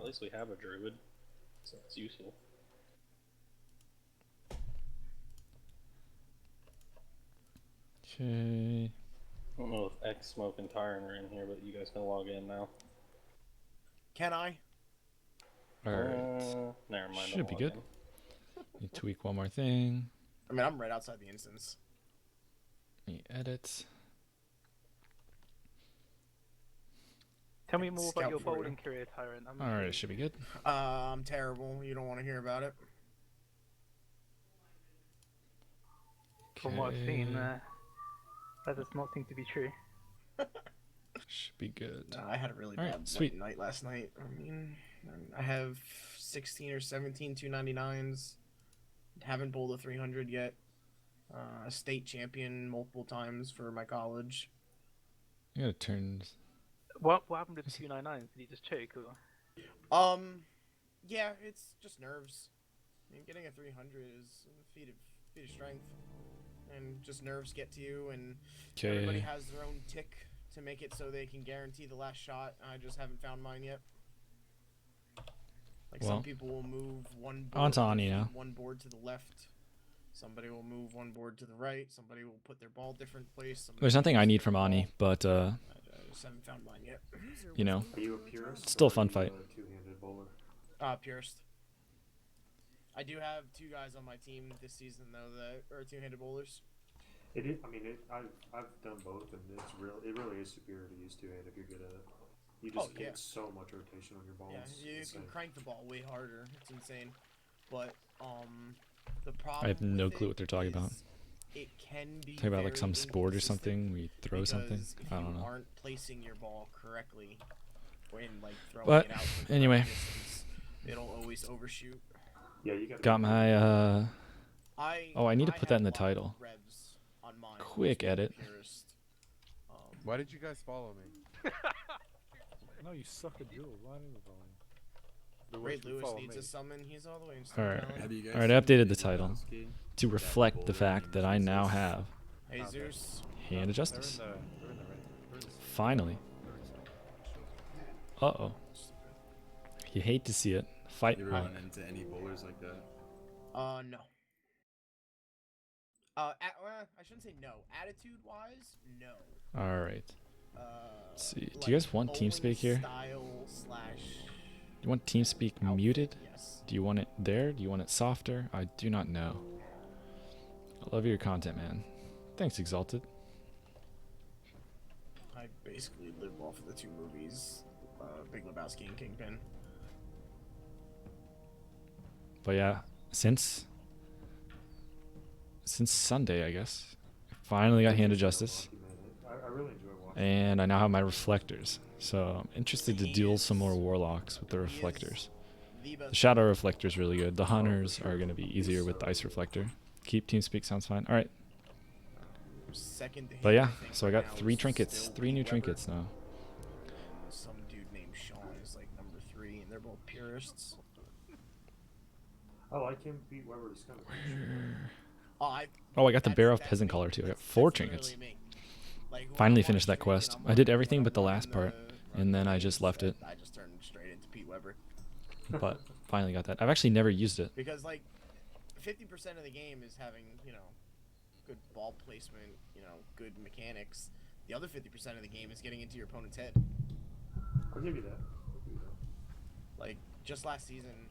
least we have a druid, so it's useful. Okay. I don't know if X, Smoke, and Tyrant are in here, but you guys can log in now. Can I? Alright. Never mind. Should be good. You tweak one more thing. I mean, I'm right outside the instance. Let me edit. Tell me more about your Scout for bowling career, Tyrant. Alright, it should be good. I'm terrible. You don't want to hear about it. From what I've seen, Okay. that does not seem to be true. Should be good. I had a really Alright, bad sweet. night last night. I mean, I have 16 or 17 299s. Haven't bowled a 300 yet. A state champion multiple times for my college. I gotta turn. What happened with the 299s? Did you just choke? Or? Yeah, it's just nerves. I mean, getting a 300 is a feat of strength, and just nerves get to you. And everybody Okay. has their own tick to make it so they can guarantee the last shot. I just haven't found mine yet. Like Well, some people will move one board on to Ani now. one board to the left. Somebody will move one board to the right. Somebody will put their ball different place. Somebody There's will nothing I place need their from Ani, ball. but I just haven't found mine yet. you know, Are you a purist? still a or fun are you fight. a two-handed bowler? Purist. I do have two guys on my team this season though that are two-handed bowlers. It is. I mean, I've done both, and it's real. It really is superior to use two-hand if you're good at it. You just yeah. get so much rotation on your balls. Yeah, you Insane. can crank the ball way harder. It's insane. But the problem I have no with clue it what they're talking about. is It can be Talk about like very some sport or inconsistent something. We throw something. because if I don't you know. aren't placing your ball correctly when like throwing But it out to the anyway. right distance, it'll always overshoot. Yeah, you got. Got my I need to put that have in the a lot of title. revs on mine, Quick being edit. purist. Why did you guys follow me? No, you suck at duels. Why didn't you follow me? But Ray what you Lewis follow needs me? a summon. He's all the way in Alright. Stone Have you guys Alright, I seen updated the David title Bowski? to reflect the fact that I now have Hey Zeus. Hand of They're Justice. in the right. Finally. Uh-oh. You hate to see it. Fight You ever on. run into any bowlers like that? No. I shouldn't say no. Attitude-wise, no. Alright. Let's see. Do you guys want TeamSpeak here? Style slash Do you want TeamSpeak outfit, muted? Yes. Do you want it there? Do you want it softer? I do not know. I love your content, man. Thanks, Exalted. I basically live off of the two movies, Big Lebowski and Kingpin. But yeah, since Sunday, I guess, I finally got Hand of Justice, I really enjoy watching. and I now have my reflectors. So I'm interested to duel some more warlocks with the reflectors. The shadow reflector is really good. The hunters are going to be easier with the ice reflector. Keep TeamSpeak sounds fine. All right. Second to him, But yeah, I think, so I right got now 3 is trinkets, still 3 new Pete Weber. trinkets now. Some dude named Sean is like number 3, and they're both purists. I like him. Pete Weber is kind of. Oh, I got the Bear of that's Peasant me. collar too. I got That's 4 literally trinkets. me. Like, when Finally I'm finished that watching quest. and I'm I did running- everything when but the I'm last running part, the and then I games, just left it. I just turned straight into Pete Weber. But finally got that. I've actually never used it. Because like 50% of the game is having, good ball placement, good mechanics. The other 50% of the game is getting into your opponent's head. I'll give you that. I'll give you that. Like just last season,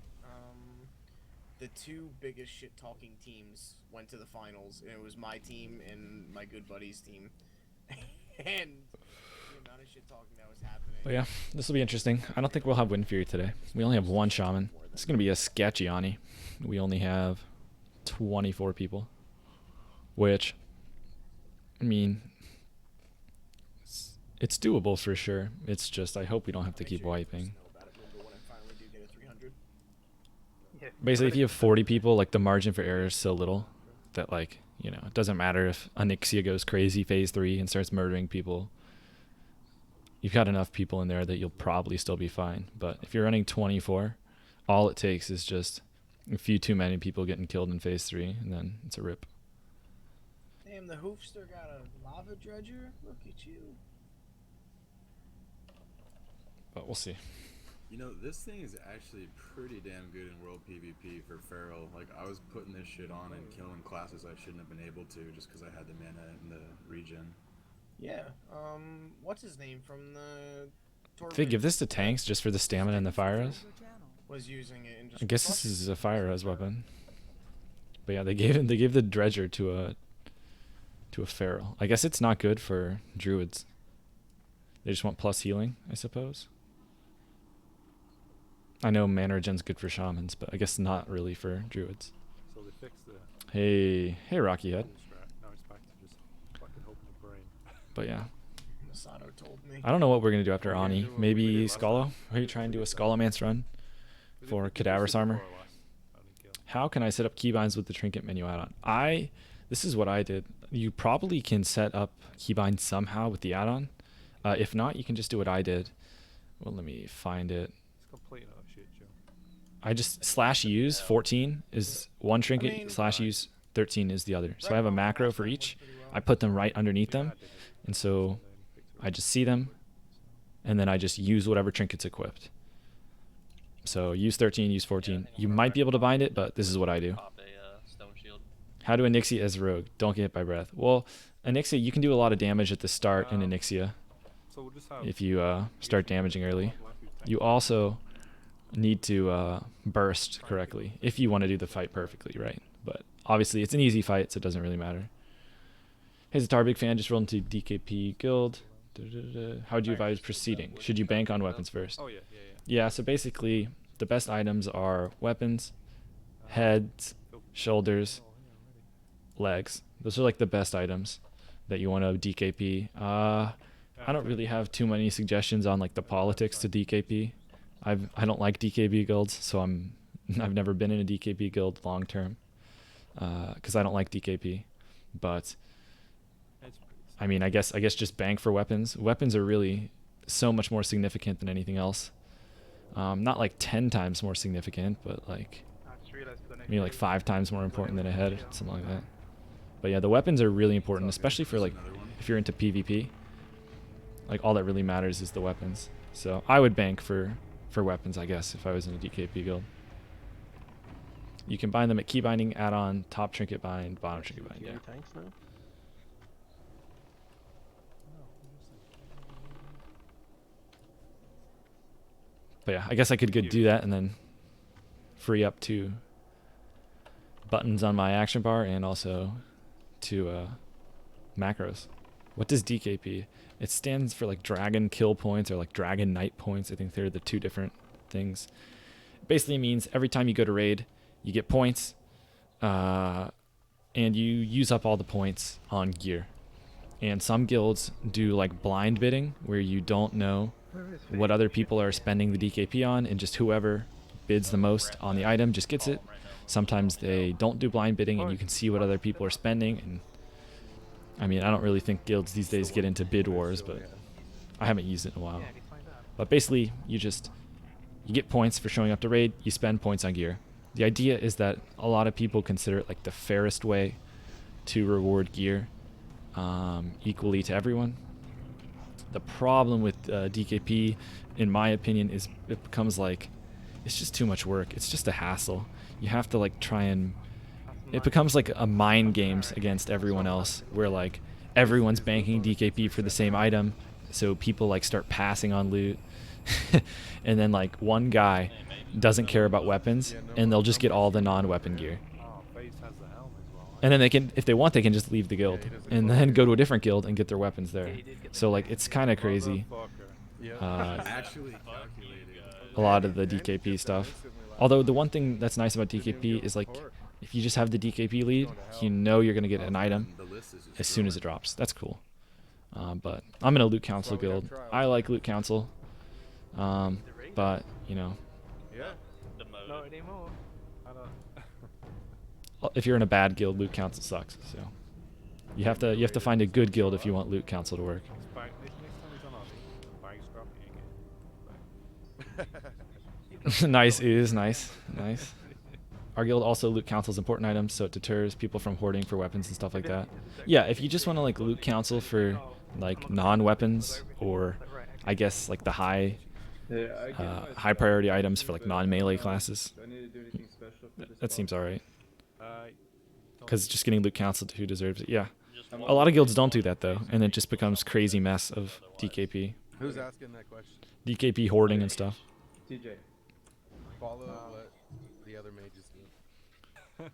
the 2 biggest shit talking teams went to the finals, and it was my team and my good buddy's team. And the amount of shit talking that was happening. But yeah, this will be interesting. I don't think we'll have Wind Fury today. We only have 1 shaman. It's going to be a sketchy Ani. We only have 24 people. Which, I mean, it's doable for sure. It's just, I hope we don't have to keep wiping. Yeah, Basically, if you have 40 people, like the margin for error is so little that, like, it doesn't matter if Onyxia goes crazy phase 3 and starts murdering people. You've got enough people in there that you'll probably still be fine. But if you're running 24, all it takes is just a few too many people getting killed in phase 3, and then it's a rip. Damn, the hoofster got a lava dredger? Look at you. But we'll see. You know, this thing is actually pretty damn good in world PvP for Feral. Like, I was putting this shit on and killing classes I shouldn't have been able to just because I had the mana in the regen. Yeah. What's his name from the If they give this to tanks just for the stamina and the fire res, was using it and just I guess this is a fire res weapon. But yeah, they gave the dredger to a feral. I guess it's not good for druids. They just want plus healing, I suppose. I know mana regen's good for shamans, but I guess not really for druids. So they fixed the Hey Rocky Head. strat. Now it's back to just fucking hoping the brain. But yeah, Masato told me. I don't know what we're gonna do after What are we Ani. gonna do? Maybe We did last Scala? time. Are you trying to do a Scalomance run We for did Cadaverous super armor? core last kill. How can I set up keybinds with the trinket menu add-on? This is what I did. You probably can set up keybinds somehow with the add-on. If not, you can just do what I did. Well, let me find it. It's complete another shit show. I just /use 14 is one trinket, I mean- /use 13 is the other. So I have a macro for each. I put them right underneath them, and so I just see them, and then I just use whatever trinket's equipped. So use 13, use 14. You might be able to bind it, but this is what I do. Pop a stone shield. How to Onyxia as a rogue? Don't get hit by breath. Well, Onyxia, you can do a lot of damage at the start in Onyxia So we'll just have if you start damaging early. You also need to burst correctly if you want to do the fight perfectly, right? But obviously, it's an easy fight, so it doesn't really matter. Hey, Zatar, big fan. Just rolled into DKP guild. How would you advise proceeding? Should you bank on weapons first? Oh yeah. Yeah, so basically, the best items are weapons, heads, shoulders, legs. Those are like the best items that you want to DKP. I don't really have too many suggestions on like the politics to DKP. I don't like DKP guilds, so I've never been in a DKP guild long term because I don't like DKP. But I mean, I guess just bank for weapons. Weapons are really so much more significant than anything else. Not like 10 times more significant, but like I just realized for the next maybe like day- 5 times more important than a head, something like that. But yeah, the weapons are really important, especially for like Another one. if you're into PvP. Like all that really matters is the weapons. So I would bank for weapons, I guess, if I was in a DKP guild. You can bind them at key binding, add-on, top trinket bind, bottom trinket bind. Yeah. Tanks now? But yeah, I guess I could do that and then free up 2 buttons on my action bar and also 2 macros. What does DKP? It stands for like dragon kill points or like dragon knight points. I think they're the 2 different things. Basically means every time you go to raid, you get points, and you use up all the points on gear. And some guilds do like blind bidding, where you don't know Where is what other people are spending the DKP on, and just whoever bids the most on the item just gets it. Sometimes they don't do blind bidding, and you can see what other people are spending. And I mean, I don't really think guilds these days get into bid wars, but I haven't used it in a while. Yeah, can you find out? But basically, you get points for showing up to raid, you spend points on gear. The idea is that a lot of people consider it like the fairest way to reward gear equally to everyone. The problem with DKP, in my opinion, is it becomes like, it's just too much work. It's just a hassle. You have to like try and, it becomes like a mind games against everyone else, where like everyone's banking DKP for the same item, so people like start passing on loot. And then like one guy doesn't care about weapons, and they'll just get all the non-weapon gear. Oh, FaZe has the helm as well. And then they can, if they want, they can just leave the guild and then go to a different guild and get their weapons there. So like it's kind of crazy. Actually calculated. A lot of the DKP stuff. Although the one thing that's nice about DKP is like, if you just have the DKP lead, you know you're gonna get an item The list is just as soon as it drops. That's cool. But I'm in a loot council guild. I like loot council. But you know, Yeah. The mode. Not anymore. I don't. if you're in a bad guild, loot council sucks. So you have to find a good guild if you want loot council to work. Next time he's on RP, buying scrap again. Nice is nice. Our guild also loot councils important items, so it deters people from hoarding for weapons and stuff like that. Yeah, if you just want to like loot council for like non-weapons, or I guess like the high high priority items for like non-melee classes. That seems alright. Because just getting loot council to who deserves it. Yeah. A lot of guilds don't do that though, and it just becomes crazy mess of DKP. Who's asking that question? DKP hoarding and stuff. TJ. Follow what the other mages do.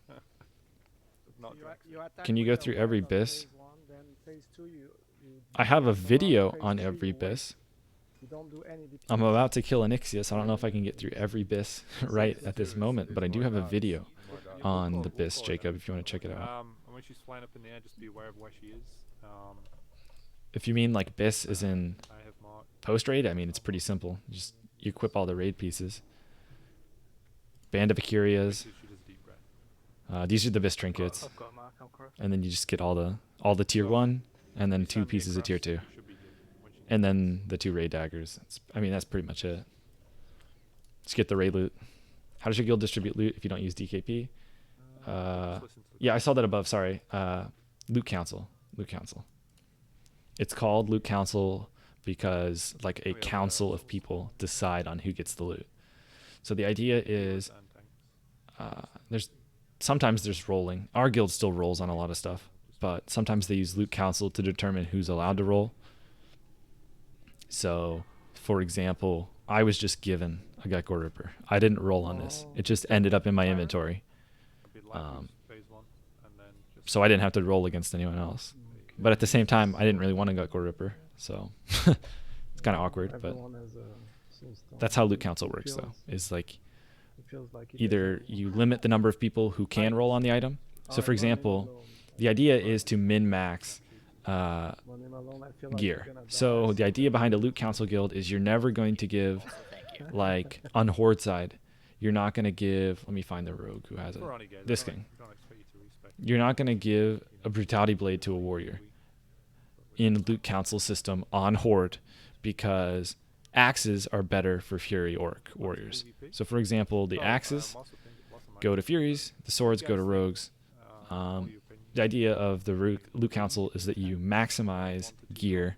Can you go through every BIS? I have a video on every BIS. I'm about to kill Onyxia, so I don't know if I can get through every BIS right at this moment, but I do have a video on the BIS, Jacob, if you want to check it out. When she's flying up in the air, just be aware of where she is. If you mean like BIS is in I have marked. post-raid, I mean, it's pretty simple. Just you equip all the raid pieces. Band of Acurias. She does deep breath. These are the BIS trinkets. I've got a mark, I'm correct. And then you just get all the tier 1, and then 2 pieces of tier 2. And then the 2 raid daggers. I mean, that's pretty much it. Just get the raid loot. How does your guild distribute loot if you don't use DKP? Yeah, I saw that above, sorry. Loot Council. Loot Council. It's called Loot Council because like a council of people decide on who gets the loot. So the idea is sometimes there's rolling. Our guild still rolls on a lot of stuff, but sometimes they use Loot Council to determine who's allowed to roll. So, for example, I was just given a Gecko Ripper. I didn't roll on this. It just ended up in my inventory. So I didn't have to roll against anyone else. But at the same time, I didn't really want a Gecko Ripper. So it's kind of awkward, but that's how Loot Council works though. Is like either you limit the number of people who can roll on the item. So for example, the idea is to min-max gear. So the idea behind a Loot Council guild is you're never going to give, like on Horde side, you're not going to give, let me find the rogue who has it, this thing. You're not going to give a Brutality Blade to a warrior in Loot Council system on Horde because axes are better for Fury Orc warriors. So for example, the axes go to Furies, the swords go to rogues. The idea of the Loot Council is that you maximize gear.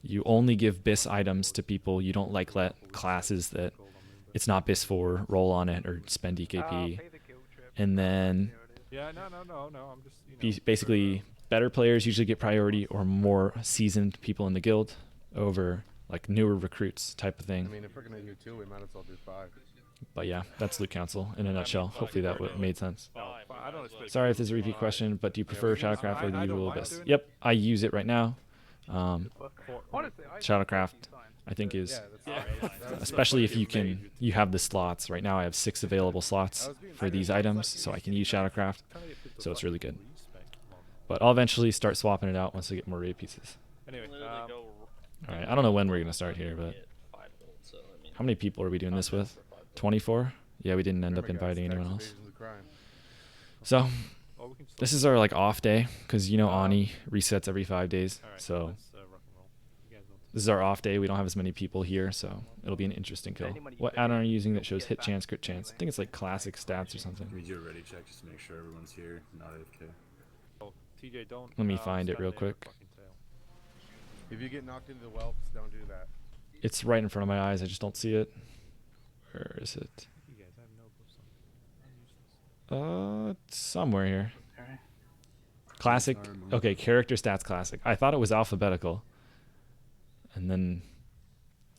You only give BIS items to people. You don't like let classes that it's not BIS for roll on it or spend DKP. And then I'm just, basically better players usually get priority or more seasoned people in the guild over like newer recruits type of thing. I mean, if we're gonna do 2, we might as well do 5. But yeah, that's Loot Council in a nutshell. Hopefully that made sense. Sorry if there's a repeat question, but do you prefer Shadowcraft or the usual BIS? Yep, I use it right now. Shadowcraft, I think is, especially if you have the slots. Right now I have 6 available slots for these items, so I can use Shadowcraft. So it's really good. But I'll eventually start swapping it out once I get more raid pieces. Alright, I don't know when we're going to start here, but how many people are we doing this with? 24? Yeah, we didn't end up inviting anyone else. So, this is our like off day, because you know Ani resets every 5 days. So, this is our off day. We don't have as many people here, so it'll be an interesting kill. What add-on are you using that shows hit chance, crit chance? I think it's like classic stats or something. We do a ready check just to make sure everyone's here, not AFK. Let me find it real quick. If you get knocked into the whelps, don't do that. It's right in front of my eyes. I just don't see it. Where is it? It's somewhere here. Classic. Okay, character stats classic. I thought it was alphabetical. And then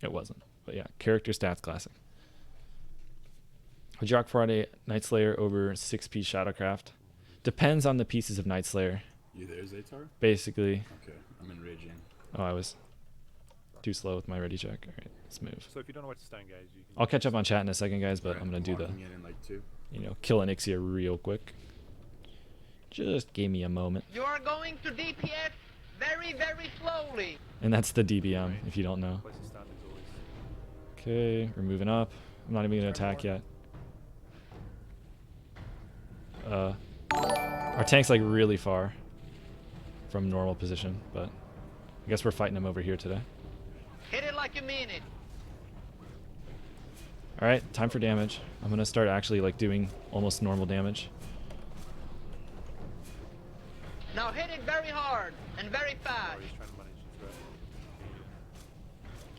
it wasn't. But yeah, character stats classic. Would you rock Friday Night Slayer over 6-piece Shadowcraft? Depends on the pieces of Night Slayer. You there, Zaytar? Basically. Okay, I'm in raging. Oh, I was too slow with my ready check. All right, let's move. So if you don't know where to stand, guys, you can. I'll catch up on chat in a second, guys, but I'm gonna do the, in like 2. Kill Onyxia real quick. Just give me a moment. You are going to DPS very, very slowly. And that's the DBM, if you don't know. Okay, we're moving up. I'm not even gonna attack yet. Our tank's like really far from normal position, but I guess we're fighting him over here today. Hit it like you mean it. Alright, time for damage. I'm gonna start actually like doing almost normal damage. Now hit it very hard and very fast.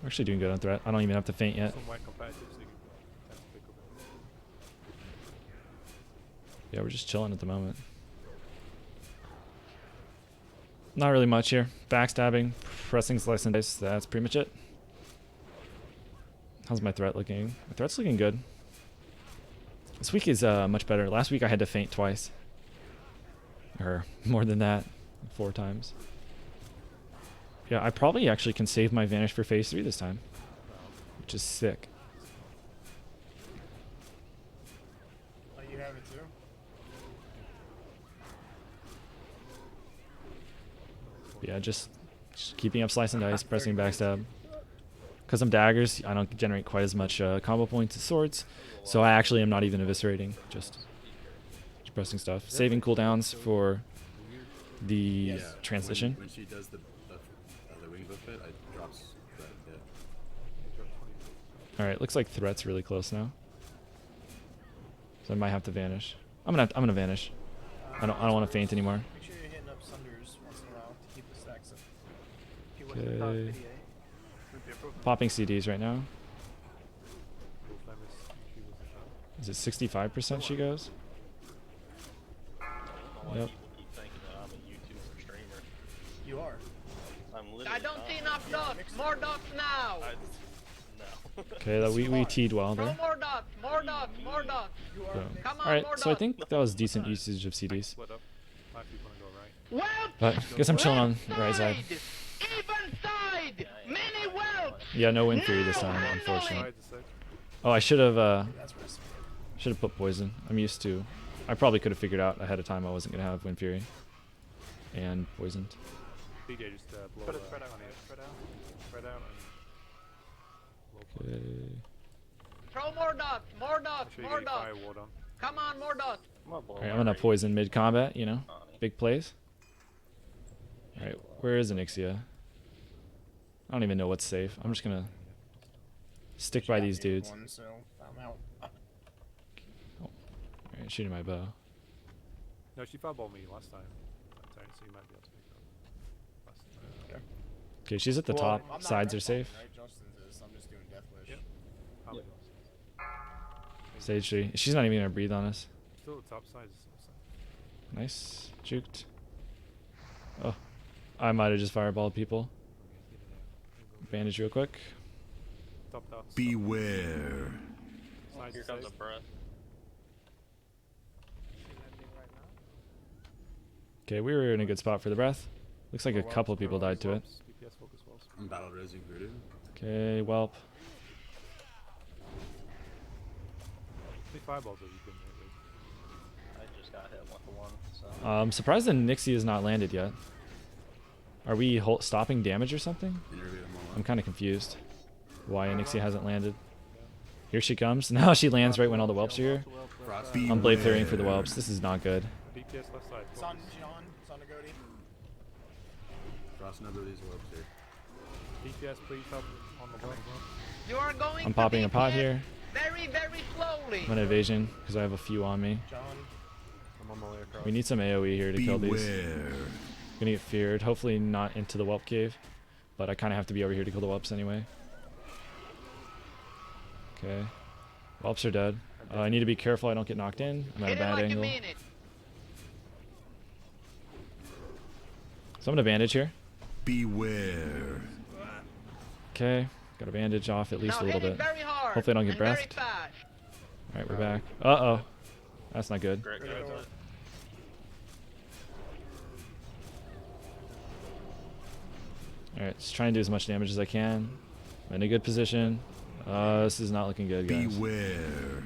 We're actually doing good on threat. I don't even have to faint yet. Somewhere competitive, so you can tend to pick up it. Yeah, we're just chilling at the moment. Not really much here. Backstabbing, pressing slice and dice. That's pretty much it. How's my threat looking? My threat's looking good. This week is much better. Last week I had to faint twice. Or more than that. 4 times. Yeah, I probably actually can save my Vanish for phase 3 this time. Which is sick. Oh, you have it too? Yeah, just keeping up slice and dice, pressing backstab. Because I'm daggers, I don't generate quite as much combo points as swords. So I actually am not even eviscerating, just pressing stuff. Saving cooldowns for the transition. When she does the wing buffet, I drops that hit. Alright, looks like threat's really close now. So I might have to vanish. I'm gonna vanish. I don't want to faint anymore. Make sure you're hitting up Sunders once in a while to keep the stacks up. If you watch the last Okay. video, would be a problem. Popping CDs right now. Full time she was Is it 65% she goes? I don't know why Yep. people keep thinking that I'm a YouTuber streamer. You are. I'm literally I don't not. see enough dots. More dots now. No. Okay, that we teed well Throw there. more dots. More dots. More dots. You are. Boom. Come on, Alright, more so I dots. think that was decent usage of CDs. split up. My people wanna go right. Whelp. But guess I'm chilling on the right side. Even side. Many whelps. Yeah, no win theory this time, unfortunately. Side to side. Oh, I should have That's recipe. put poison. I'm used to. I probably could have figured out ahead of time I wasn't gonna have Wind Fury and poisoned. DJ just blow Spread it, spread out, on it. spread out. Spread out and Okay. Throw more dots. More dots. make sure you More get your dots. fire ward on. Come on, more dots. I'm gonna blow Alright, I'm my gonna rage. poison mid combat. You know, Honey. big plays. All right, where is Onyxia? I don't even know what's safe. I'm just gonna stick by She got these me with dudes. one, so I'm out. Alright, shooting my bow. No, she fireballed me last time. That turn, so you might be able to pick up. Last time. Okay, she's at the Well, top. I'm not Sides are red safe. bombing, right? Justin's is. I'm just doing Death Wish. Yep. How many lost? Sage 3. She's not even gonna breathe on us. Still at the top side. Still side. Nice. Juked. Oh. I might have just fireballed people. Bandage real quick. Top dots. Beware. Sides Here to comes a side. breath. Okay, we were in a good spot for the breath. Looks like a Whelps, couple of people died to it. whelps, DPS focus whelps. I'm battle resing voodoo. Okay, whelp. How many fireballs have you been hit with? I just got hit with one. So. I'm surprised the Nixie has not landed yet. Are we stopping damage or something? Interview them all I'm up. kind of confused. Why Onyxia hasn't landed. Here she comes. Now she lands right when all the whelps are here. Frost. I'm blade clearing for the whelps. This is not good. DPS left side. Son, focus. John, Son of Godi. Frost number these whelps here. DPS, please help on the whelp. You are going I'm to popping a pot DPS here. Very, very slowly. I'm gonna evasion because I have a few on me. John. I'm on my way across. We need some AoE here to kill these. Beware. Gonna get feared. Hopefully not into the whelp cave. But I kind of have to be over here to kill the whelps anyway. Okay. Whelps are dead. I need to be careful I don't get knocked in. I'm at a Hit it bad like angle. you mean it. So I'm gonna bandage here. Beware. Okay. Got a bandage off at least Now a little hit it bit. very hard Hopefully I don't get and very breathed. fast. Alright, we're back. Uh-oh. That's not good. Great, great, great. Alright, just try and do as much damage as I can. I'm in a good position. This is not looking good, guys. Beware.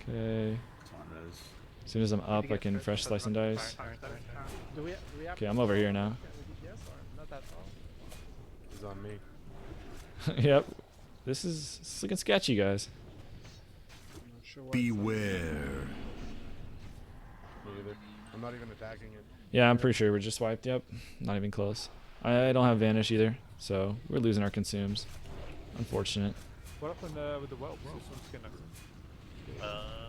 Okay. It's on res. As soon as I'm up, I can fresh slice and dice. Do we have Okay, I'm over here now. Not that tall. He's on me. Yep. This is looking sketchy, guys. Beware. Me either. I'm not even attacking it. Yeah, I'm pretty sure we're just wiped. Yep. Not even close. I don't have Vanish either, so we're losing our consumes. Unfortunate. What happened with the whelps? This one's getting knocked in.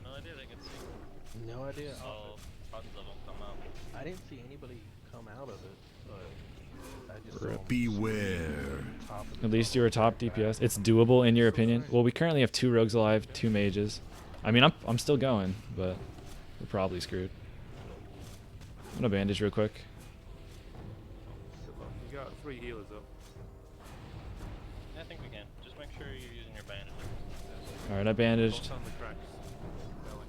No idea. They can see. No idea. Saw tons of them come out. I didn't see anybody come out of it, but Beware. At least you were top DPS. It's doable in your opinion. Well, we currently have 2 rogues alive, 2 mages. I mean, I'm still going, but we're probably screwed. I'm gonna bandage real quick. You got 3 healers up. I think we can. Just make sure you're using your bandage. Alright, I bandaged. Both on the cracks. Belly.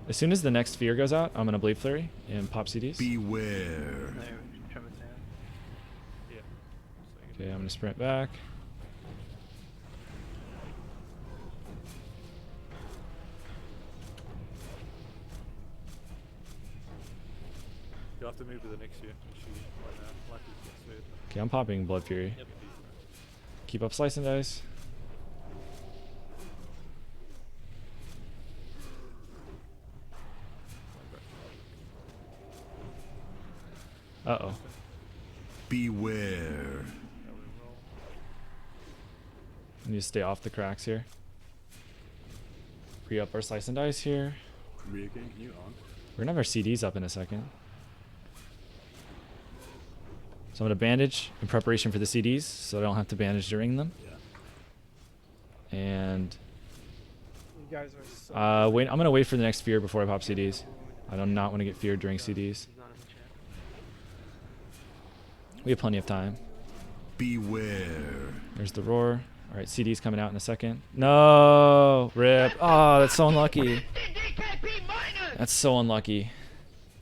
As soon as the next sphere goes out, I'm gonna Blade Flurry and pop CDs. Beware. No, trim it down. Yeah. Okay, I'm gonna sprint back. You'll have to move to the next year. She right now. Like we just said. Okay, I'm popping Blood Fury. Yep. Keep up slicing dice. Uh-oh. Beware. I need to stay off the cracks here. Pre-up our slice and dice here. Ryuken, can you on? We're gonna have our CDs up in a second. So I'm gonna bandage in preparation for the CDs, so I don't have to bandage during them. Yeah. And You guys are so wait, I'm gonna wait for the next fear before I pop CDs. I do not want to get feared during CDs. He's not in the chat. We have plenty of time. Beware. There's the roar. All right, CD's coming out in a second. No, rip. Oh, that's so unlucky. That's so unlucky.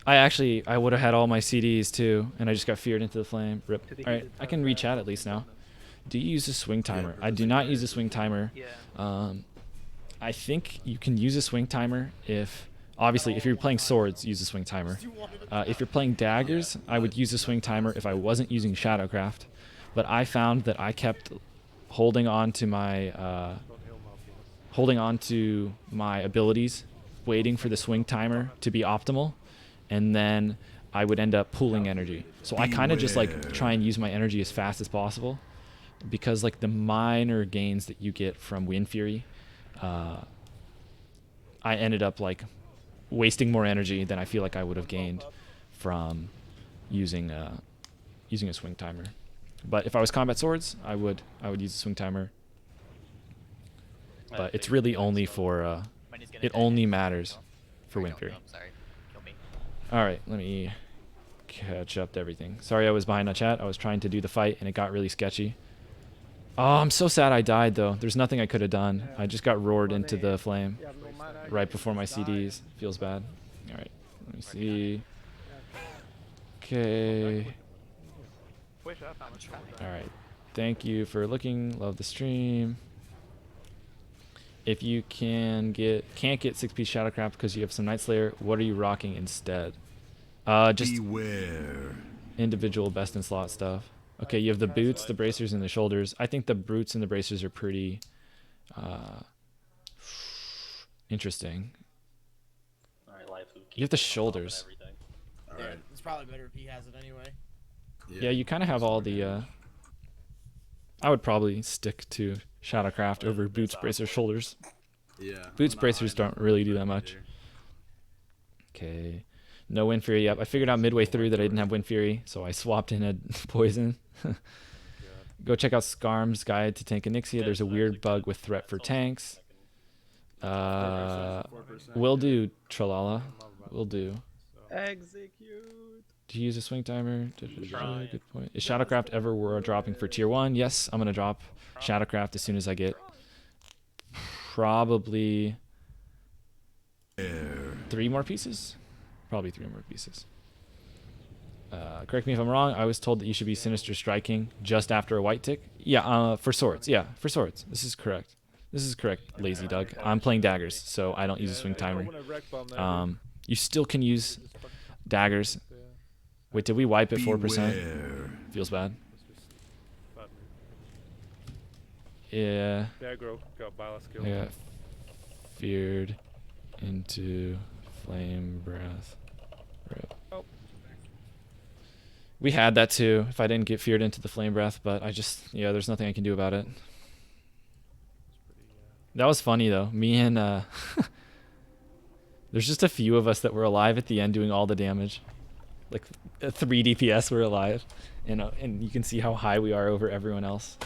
I would have had all my CDs too, and I just got feared into the flame. Rip. All right, I can reach out at least now. Do you use a swing timer? I do not use a swing timer. Yeah. I think you can use a swing timer if, obviously, if you're playing swords, use a swing timer. If you're playing daggers, I would use a swing timer if I wasn't using Shadowcraft. But I found that I kept holding on to my abilities, waiting for the swing timer to be optimal, and then I would end up pooling energy. So I kind of just like try and use my energy as fast as possible, because like the minor gains that you get from Wind Fury, I ended up like wasting more energy than I feel like I would have gained from using a swing timer. But if I was combat swords, I would use a swing timer. But it's really only for it only matters for Wind Fury. Sorry, kill me. All right, let me catch up to everything. Sorry I was behind on chat. I was trying to do the fight and it got really sketchy. Oh, I'm so sad I died though. There's nothing I could have done. I just got roared into the flame right before my CDs. Feels bad. All right, let me see. Okay. All right. Thank you for looking. Love the stream. If you can't get 6-piece Shadowcraft because you have some Night Slayer, what are you rocking instead? Just Beware. individual best in slot stuff. Okay, you have the boots, the bracers, and the shoulders. I think the boots and the bracers are pretty interesting. Alright, life. You have the shoulders. Yeah, it's probably better if he has it anyway. Yeah, you kind of have all the. I would probably stick to Shadowcraft over boots, bracers, shoulders. Yeah. Boots, bracers don't really do that much. Okay. No Wind Fury. Yep. I figured out midway through that I didn't have Wind Fury, so I swapped in a poison. Go check out Skarm's Guide to Tank Onyxia. There's a weird bug with threat for tanks. Will do, Tralala. Will do. Execute. Do you use a swing timer? Good point. Is Shadowcraft ever dropping for tier 1? Yes, I'm going to drop Shadowcraft as soon as I get probably 3 more pieces. Probably 3 more pieces. Correct me if I'm wrong. I was told that you should be Sinister Striking just after a white tick. Yeah, for swords. Yeah, for swords. This is correct. This is correct, Lazy Doug. I'm playing daggers, so I don't use a swing timer. You still can use daggers. Wait, did we wipe at 4%? Feels bad. Yeah. I got feared into flame breath. Rip. We had that too, if I didn't get feared into the flame breath, but yeah, there's nothing I can do about it. That was funny though. Me and there's just a few of us that were alive at the end doing all the damage. like 3 DPS we're alive, and you can see how high we are over everyone else.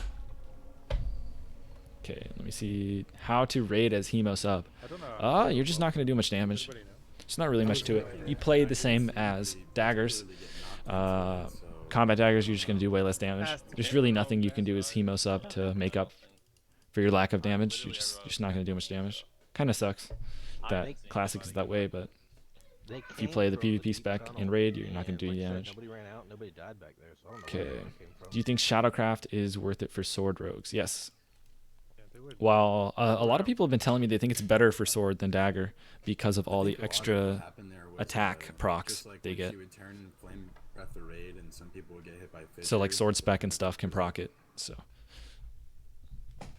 Okay, let me see how to raid as Hemo sub. I don't know. You're just not going to do much damage. Everybody know. It's not really much to it. You play the same as daggers. Combat daggers, you're just going to do way less damage. There's really nothing you can do as Hemo sub to make up for your lack of damage. You're just not going to do much damage. Kind of sucks that Classic is that way, but if you play the PvP spec in raid, you're not going to do any damage. Nobody ran out. Nobody died back there. So I don't know Okay. where that came from. Do you think Shadowcraft is worth it for sword rogues? Yes. Yeah, they would. While a lot of people have been telling me they think it's better for sword than dagger because of all the extra attack procs they get. She would turn flame breath the raid, and some people would get hit by So like fissures. sword spec and stuff can proc it. So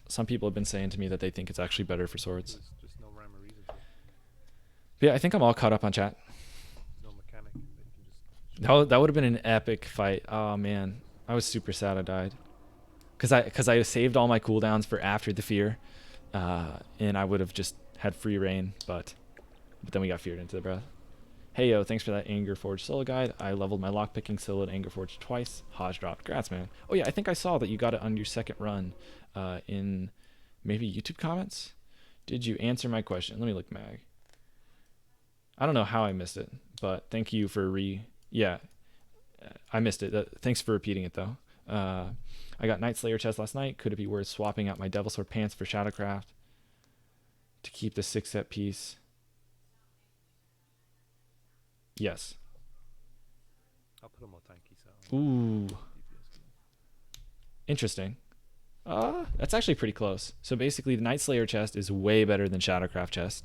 some people have been saying to me that they think it's actually better for swords. There's just no rhyme or reason to it. But yeah, I think I'm all caught up on chat. No mechanic that you can just. That would have been an epic fight. Oh man, I was super sad I died. Cause I saved all my cooldowns for after the fear, and I would have just had free reign, but then we got feared into the breath. Hey yo, thanks for that Anger Forge solo guide. I leveled my lockpicking solo at Anger Forge twice. Hodge dropped. Congrats, man. Oh yeah, I think I saw that you got it on your second run, in maybe YouTube comments. Did you answer my question? Let me look, Mag. I don't know how I missed it, but thank you for yeah, I missed it. Thanks for repeating it though. I got Night Slayer chest last night. Could it be worth swapping out my Devil Sword pants for Shadowcraft to keep the 6 set piece? Yes. I'll put them on tanky so. Ooh, DPS. interesting. That's actually pretty close. So basically, the Night Slayer chest is way better than Shadowcraft chest.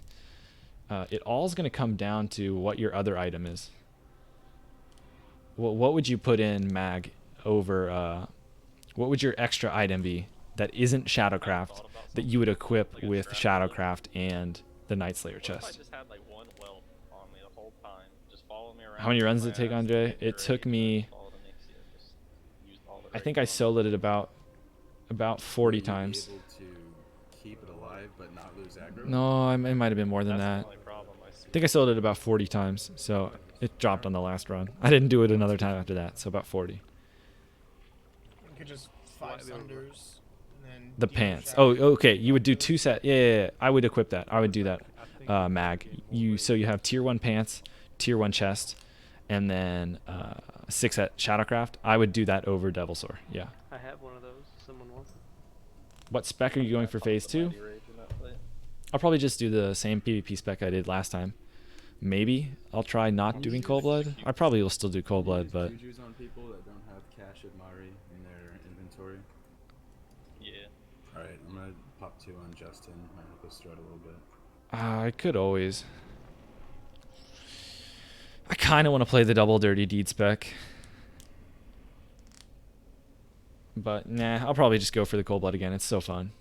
It all's going to come down to what your other item is. What would you put in, Mag, over... what would your extra item be that isn't Shadowcraft that you would equip with Shadowcraft and the Night Slayer What if I chest? just had like one whelp on me the whole time? Just follow me around. How many runs kick did it take, my ass, Andre? get It took great, me... followed Onyxia, just used all the I great think I ones. soloed it about 40 Would you be times. able to keep it alive but not lose aggro? No, it might have been more than That's that. the only problem I see. I think I sold it about 40 times, so it dropped on the last run. I didn't do it another time after that, so about 40. You could just 5 Sunders and then The do pants. shadow. Oh, okay. You would do 2 set. Yeah. I would equip that. I would do that. Mag. So you have tier 1 pants, tier 1 chest, and then 6 at Shadowcraft. I would do that over Devil Sword. Yeah. I have one of those. Someone wants it. What spec are you going for phase 2? I'll probably just do the same PvP spec I did last time. Maybe I'll try not doing Cold Blood. I probably will still do Cold Blood, but Juju's on people that don't have Cash of Mari in their inventory. Yeah. Alright, I'm gonna pop 2 on Justin. Might help us through it a little bit. I could always. I kind of want to play the double Dirty Deed spec. But nah, I'll probably just go for the Cold Blood again. It's so fun.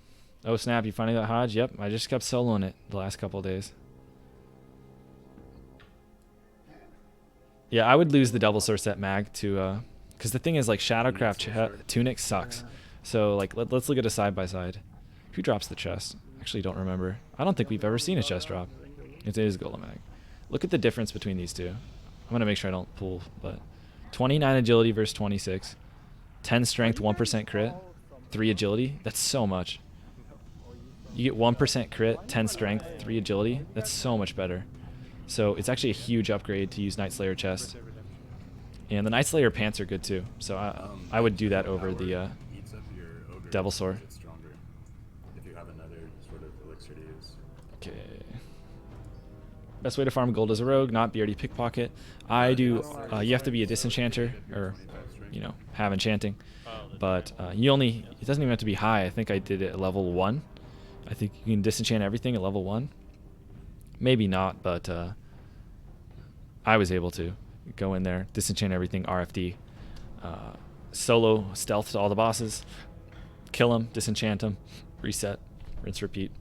Oh snap, you finding that Hodge? Yep, I just kept soloing it the last couple of days. Yeah, I would lose the double sword set mag to because the thing is like Shadowcraft tunic sucks. So like let's look at a side by side. Who drops the chest? Actually don't remember. I don't think we've ever seen a chest drop. It is Golem mag. Look at the difference between these two. I'm gonna make sure I don't pull, but 29 agility versus 26. 10 strength, 1% crit, 3 agility. That's so much. You get 1% crit, 10 strength, 3 agility. That's so much better. So it's actually a huge upgrade to use Night Slayer chest. And the Night Slayer pants are good too. So I would do that over the Eats up your ogre Devil and Sword. makes it stronger if you have another sort of elixir to use. Okay. Best way to farm gold as a rogue, not beardy pickpocket. I do. You have to be a disenchanter, or you know, have enchanting. But you only. It doesn't even have to be high. I think I did it at level 1. I think you can disenchant everything at level 1. Maybe not, but I was able to go in there, disenchant everything, RFD, solo stealth to all the bosses, kill them, disenchant them, reset, rinse, repeat.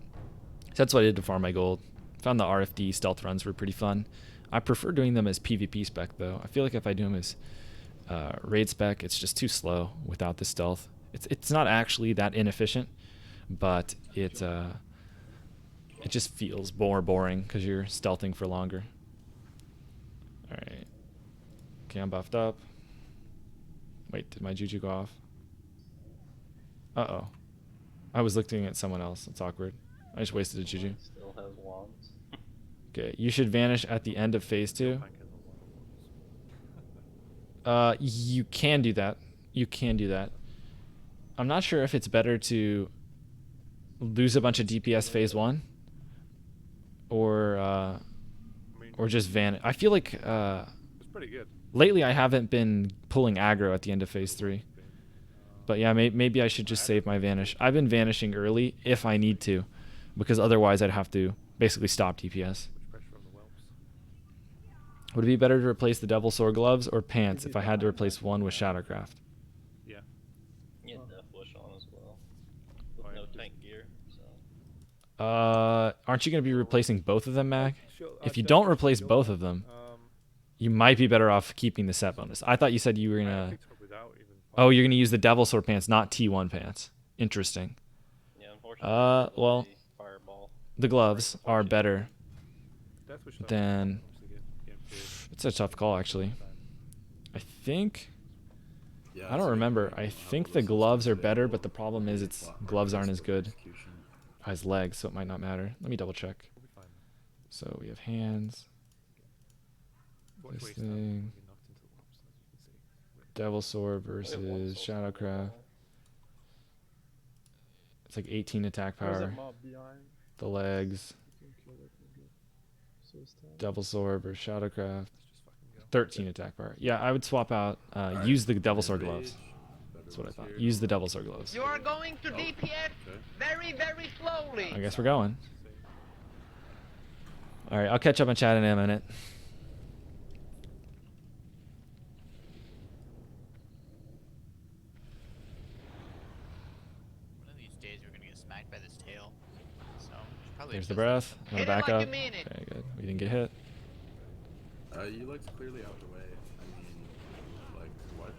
So that's what I did to farm my gold. Found the RFD stealth runs were pretty fun. I prefer doing them as PvP spec though. I feel like if I do them as raid spec, it's just too slow without the stealth. It's not actually that inefficient, but it just feels more boring because you're stealthing for longer. All right. Okay, I'm buffed up. Wait, did my juju go off? Uh-oh. I was looking at someone else. That's awkward. I just wasted a juju. Still has wands. Okay, you should vanish at the end of phase 2. You can do that. You can do that. I'm not sure if it's better to lose a bunch of DPS phase 1 or just vanish. I feel like It's pretty good. lately I haven't been pulling aggro at the end of phase 3. But yeah, maybe I should just save my vanish. I've been vanishing early if I need to, because otherwise I'd have to basically stop DPS. Would it be better to replace the Devil Sword gloves or pants if I had to replace one with Shadowcraft? Yeah. Yeah, Death Wish on as well. With no tank gear, so. Aren't you going to be replacing both of them, Mag? Sure, If you Death don't Wish replace is both good. of them, you might be better off keeping the set bonus. I thought you said you were going to... Oh, you're going to use the Devil Sword pants, not T1 pants. Interesting. Yeah, unfortunately. Well, Fireball. the gloves are better Death Wish than... It's a tough call, actually. I think... Yeah, I don't remember. I think the gloves are better, but the problem is gloves aren't as good as legs, so it might not matter. Let me double check. So we have hands. This thing. Devil Sword versus Shadowcraft. It's like 18 attack power. The legs. Devil Sword versus Shadowcraft. 13 attack power. Yeah, I would swap out. Use the Devil Sword gloves. That's what I thought. Use the Devil Sword gloves. You are going to DPS very, very slowly. I guess we're going. All right, I'll catch up on chat in a minute. One of these days we're gonna get smacked by this tail. So probably. There's the breath. I'm gonna back up. you mean it. Okay, good. We didn't get hit. You looked clearly out the way. I mean, like, what?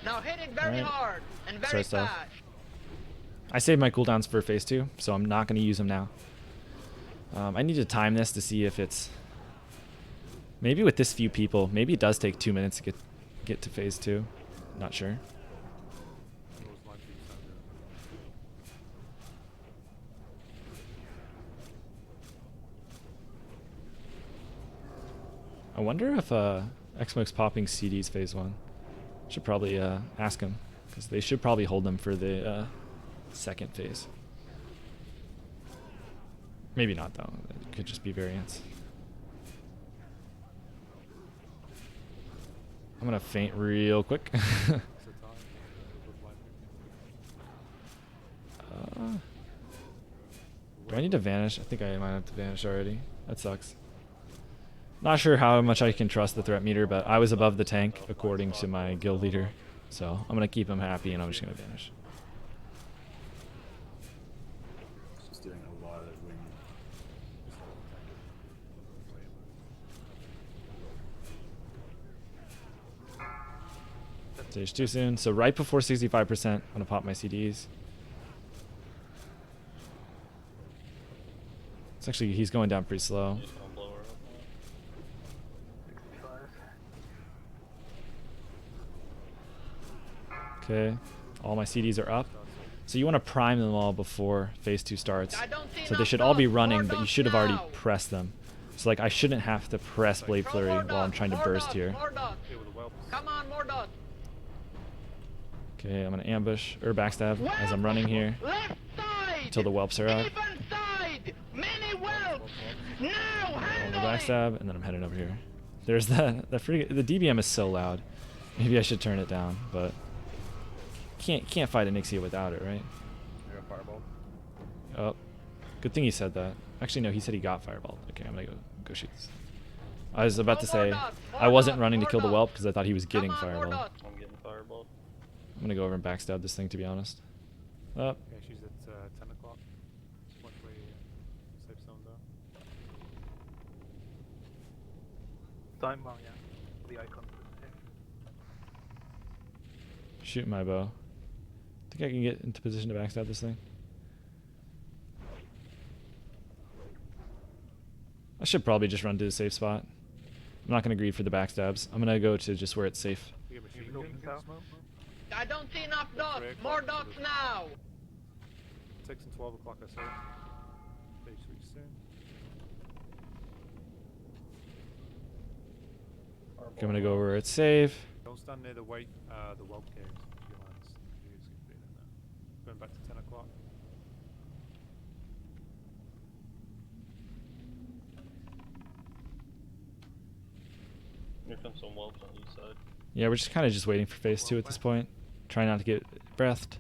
Now hit it very Alright. hard and very Start stuff. fast. I saved my cooldowns for phase 2, so I'm not going to use them now. I need to time this to see if it's... Maybe with this few people, maybe it does take 2 minutes to get to phase 2. Not sure. I wonder if Xmo's popping CDs phase 1. Should probably ask him, because they should probably hold them for the second phase. Maybe not though. It could just be variance. I'm gonna faint real quick. Do I need to vanish? I think I might have to vanish already. That sucks. Not sure how much I can trust the threat meter, but I was above the tank according to my guild leader. So I'm going to keep him happy and I'm just going to vanish. Just doing a lot of wing. Stage too soon. So right before 65%, I'm going to pop my CDs. It's actually, he's going down pretty slow. Just gonna blow her up now. Okay, all my CDs are up. So you want to prime them all before phase 2 starts. So they should all be running, but you should have already pressed them. So like I shouldn't have to press Blade Flurry while I'm trying to burst here. Come on, more dots. Okay, I'm gonna ambush or backstab as I'm running here Left side. until the whelps are out. Even side. Many whelps. Now I'm gonna handle it. backstab and then I'm heading over here. There's the DBM is so loud. Maybe I should turn it down, but can't fight Onyxia without it, right? I got fireball. Oh, good thing he said that. Actually, no, he said he got fireballed. Okay, I'm gonna go shoot this. I was about to say I wasn't running to kill the whelp because I thought he was getting fireballed. I'm getting fireballed. I'm gonna go over and backstab this thing, to be honest. Oh, Yeah, she's at 10 o'clock. Watch where safe zones are. Time bomb, yeah. The icon. shoot my bow. Think I can get into position to backstab this thing? I should probably just run to the safe spot. I'm not going to greed for the backstabs. I'm going to go to just where it's safe. You get machine Looking gun south. smoke. I don't see enough dots. Break. More dots now. 6 and 12 o'clock, I said. Stage 3 soon. I'm going to go where it's safe. Don't stand near the white, the whelp caves. If your lands, you just get in there. Going back to 10 o'clock. Here comes some whelps on each side. Yeah, we're just kind of just waiting for phase 2 at this point. Trying not to get breathed.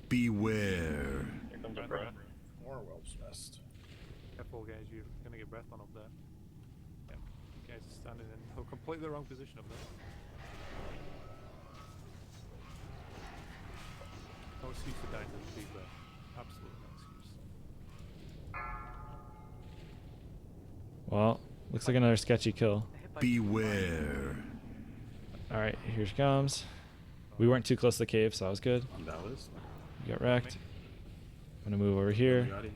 Beware. Here comes a breath. More whelps best. Careful, guys, you're gonna get breath on up there. Yeah, you guys are standing in a completely wrong position up there. No excuse for dying to the big breath. Absolutely no excuse. Well, looks like another sketchy kill. Beware. Alright, here she comes. We weren't too close to the cave, so that was good. On Dallas. We got wrecked. I'm gonna move over here. Gotti.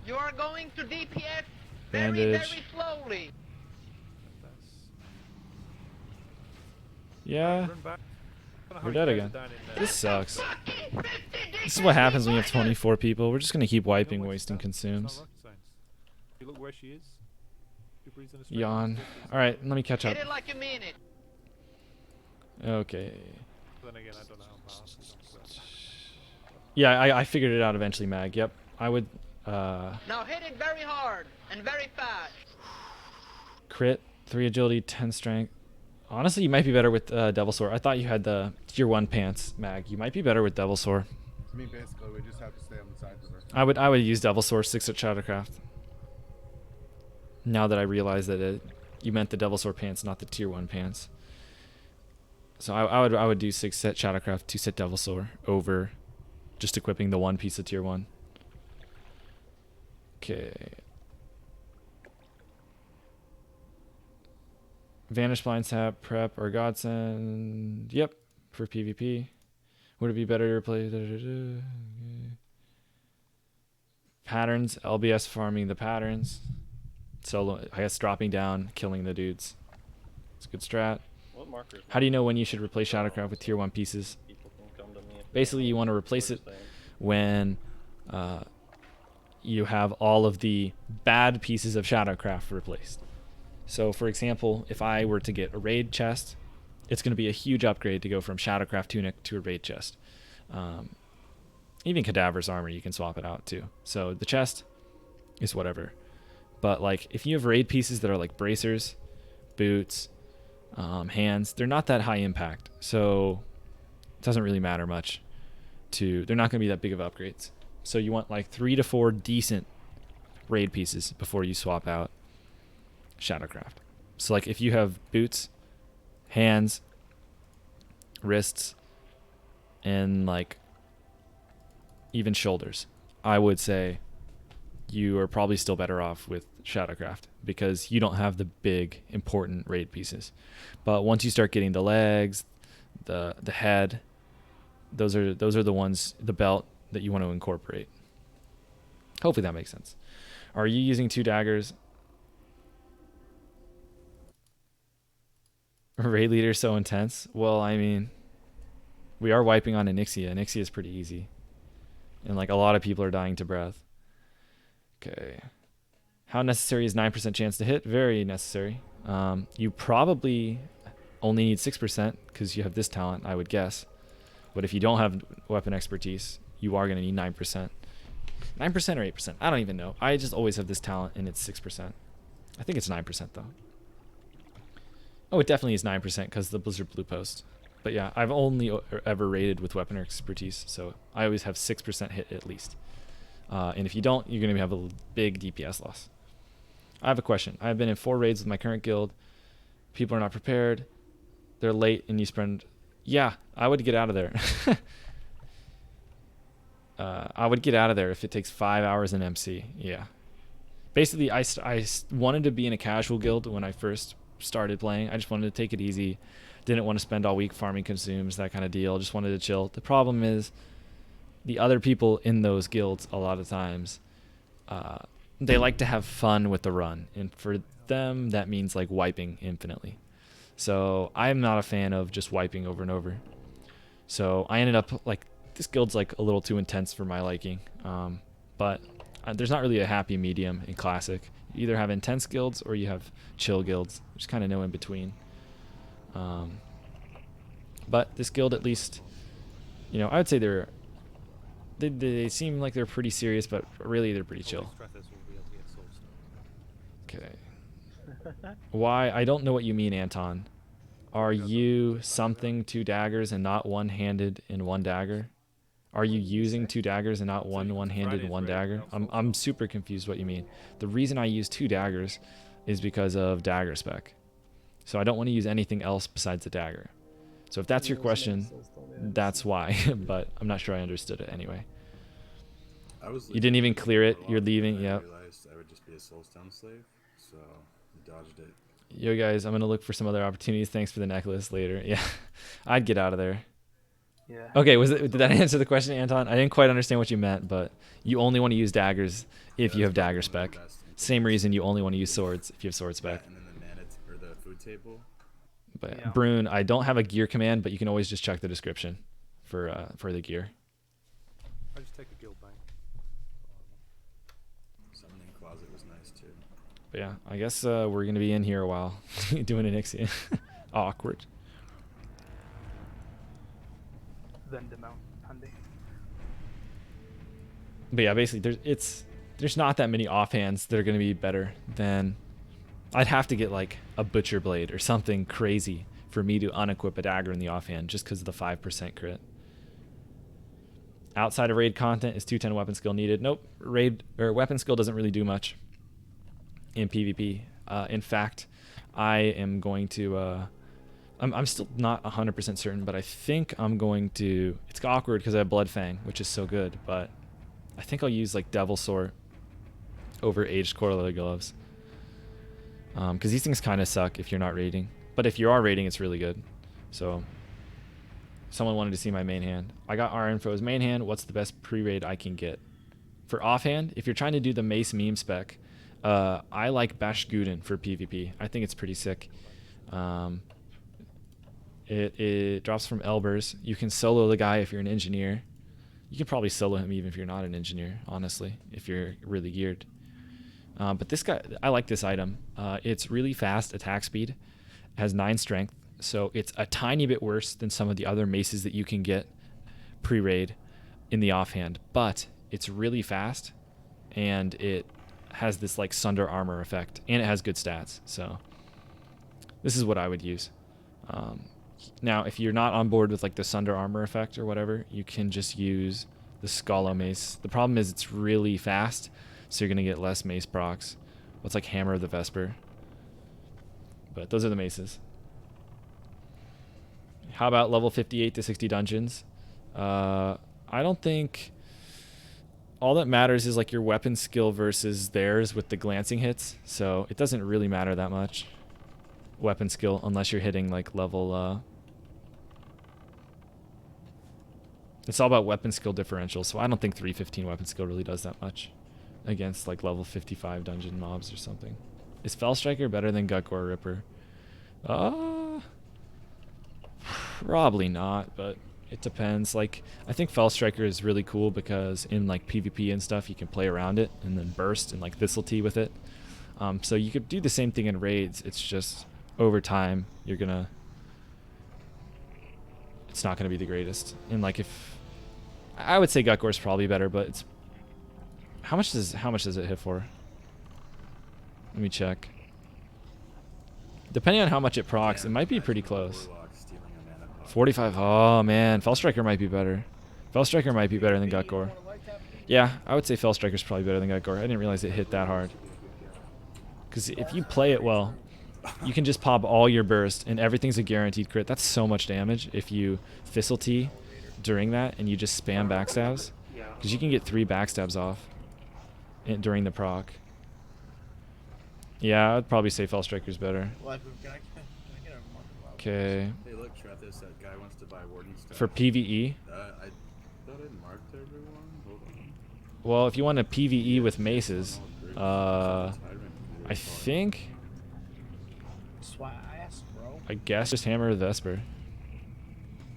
You are going to DPS Bandage. very slowly. That's... Yeah, Run back. I don't know how we're you dead guys again. are down in there. This sucks. This is what happens when you have 24 people. We're just gonna keep wiping, No, wasting it's not consumes. rocket science. You look where she is. She breathes in a straight Yawn. line. Alright, let me catch up. Hit it like you mean it. Okay. Then again, I don't know how fast. So. Yeah, I figured it out eventually, Mag. Yep. I would Now hit it very hard and very fast. crit, 3 agility, 10 strength. Honestly, you might be better with Devil Sword. I thought you had the tier 1 pants, Mag. You might be better with Devil Sword. I mean, basically, we just have to stay on the sides of her. I would use Devil Sword 6 at Shadowcraft. Now that I realize that you meant the Devil Sword pants, not the tier 1 pants. So I would do 6 set Shadowcraft, 2 set Devil Sword over just equipping the 1 piece of tier 1. Okay. Vanish Blind Sap, Prep, or Godsend. Yep, for PvP. Would it be better to replace... Okay. Patterns, LBS farming the patterns. Solo, I guess dropping down, killing the dudes. It's a good strat. What markers? How do you know when you should replace Shadowcraft with tier 1 pieces? People can come to me if Basically, they you want to replace it when you have all of the bad pieces of Shadowcraft replaced. So, for example, if I were to get a raid chest, it's going to be a huge upgrade to go from Shadowcraft tunic to a raid chest. Even Cadaver's armor, you can swap it out too. So the chest is whatever. But like, if you have raid pieces that are like bracers, boots, hands, they're not that high impact. So it doesn't really matter much. They're not going to be that big of upgrades. So you want like 3 to 4 decent raid pieces before you swap out Shadowcraft. So like if you have boots, hands, wrists, and like even shoulders, I would say you are probably still better off with Shadowcraft because you don't have the big important raid pieces. But once you start getting the legs, the head, those are the ones, the belt, that you want to incorporate. Hopefully that makes sense. Are you using 2 daggers? Raid leader so intense? Well, I mean, we are wiping on Onyxia. Onyxia is pretty easy. And like a lot of people are dying to breath. Okay. How necessary is 9% chance to hit? Very necessary. You probably only need 6% because you have this talent, I would guess. But if you don't have weapon expertise, you are going to need 9%. 9% or 8%? I don't even know. I just always have this talent and it's 6%. I think it's 9% though. Oh, it definitely is 9% because the Blizzard Blue Post. But yeah, I've only ever raided with weapon expertise, so I always have 6% hit at least. And if you don't, you're going to have a big DPS loss. I have a question. I've been in 4 raids with my current guild. People are not prepared. They're late and you spend... Yeah, I would get out of there. I would get out of there if it takes 5 hours in MC. Yeah. Basically, I wanted to be in a casual guild when I first started playing. I just wanted to take it easy. Didn't want to spend all week farming consumes, that kind of deal. Just wanted to chill. The problem is the other people in those guilds a lot of times, they like to have fun with the run. And for them, that means like wiping infinitely. So I'm not a fan of just wiping over and over. So I ended up like, this guild's like a little too intense for my liking. But there's not really a happy medium in Classic. You either have intense guilds or you have chill guilds. There's kind of no in between. But this guild, at least, you know, I would say they seem like they're pretty serious, but really they're pretty chill. Okay. Why? I don't know what you mean, Anton. Are you something 2 daggers and not one-handed in 1 dagger? Are you using 2 daggers and not one-handed 1 dagger? I'm super confused what you mean. The reason I use 2 daggers is because of dagger spec. So I don't want to use anything else besides the dagger. So if that's your question, that's why. But I'm not sure I understood it anyway. You didn't even clear it. You're leaving. Yep. I realized I would just be a soulstone slave, so I dodged it. Yo guys, I'm gonna look for some other opportunities. Thanks for the necklace later. Yeah, I'd get out of there. Yeah. Okay, did that answer the question, Anton? I didn't quite understand what you meant, but you only want to use daggers if you have dagger spec. Same reason you only want to use swords if you have sword spec. And then the mana or the food table. But Yeah. Brune, I don't have a gear command, but you can always just check the description for the gear. I just take a guild bank. Summoning closet was nice too. But yeah, I guess we're gonna be in here a while doing Onyxia. Awkward. Then the mount handy. But yeah, basically there's not that many offhands that are gonna be better than. I'd have to get like a butcher blade or something crazy for me to unequip a dagger in the offhand just because of the 5% crit. Outside of raid content, is 210 weapon skill needed? Nope. Raid or weapon skill doesn't really do much in PvP. In fact, I am going to. I'm still not 100% certain, but I think I'm going to. It's awkward because I have Blood Fang, which is so good, but I think I'll use like Devil Sword over Aged Core Leather Gloves. Because these things kind of suck if you're not raiding. But if you are raiding, it's really good. So, someone wanted to see my main hand. I got R Info's main hand. What's the best pre-raid I can get? For offhand, if you're trying to do the Mace meme spec, I like Bashguden for PvP. I think it's pretty sick. It drops from Elbers. You can solo the guy if you're an engineer. You can probably solo him even if you're not an engineer, honestly, if you're really geared. But this guy, I like this item. It's really fast attack speed, has 9 strength, so it's a tiny bit worse than some of the other maces that you can get pre-raid in the offhand. But it's really fast, and it has this like Sunder armor effect, and it has good stats. So this is what I would use. Now, if you're not on board with like the Sunder armor effect or whatever, you can just use the Scala mace. The problem is it's really fast. So you're going to get less mace procs. What's like Hammer of the Vesper. But those are the maces. How about level 58 to 60 dungeons? I don't think... All that matters is like your weapon skill versus theirs with the glancing hits. So it doesn't really matter that much. Weapon skill, unless you're hitting like level... It's all about weapon skill differential. So I don't think 315 weapon skill really does that much against like level 55 dungeon mobs or something. Is Fellstriker better than Gutgore Ripper? Probably not, but it depends. Like, I think Fellstriker is really cool because in like PvP and stuff, you can play around it and then burst and like Thistle-Tea with it. So you could do the same thing in raids. It's just over time you're gonna. It's not gonna be the greatest. And like if I would say Gutgore is probably better, but it's. How much does it hit for? Let me check. Depending on how much it procs, it might be pretty close. 45. Oh man, Fellstriker might be better. Fellstriker might be better than Gutgore. Yeah, I would say Fellstriker's probably better than Gutgore. I didn't realize it hit that hard. Because if you play it well, you can just pop all your burst and everything's a guaranteed crit. That's so much damage if you Thistle-Tea during that and you just spam backstabs. Because you can get 3 backstabs off during the proc. Yeah, I'd probably say Fellstriker's better. Okay. Hey, look, Trathis, that guy wants to buy Warden stuff. For PvE? I thought I marked everyone. Hold on. Well, if you want a PvE with maces, I think That's why I asked, bro. I guess just hammer the Vesper.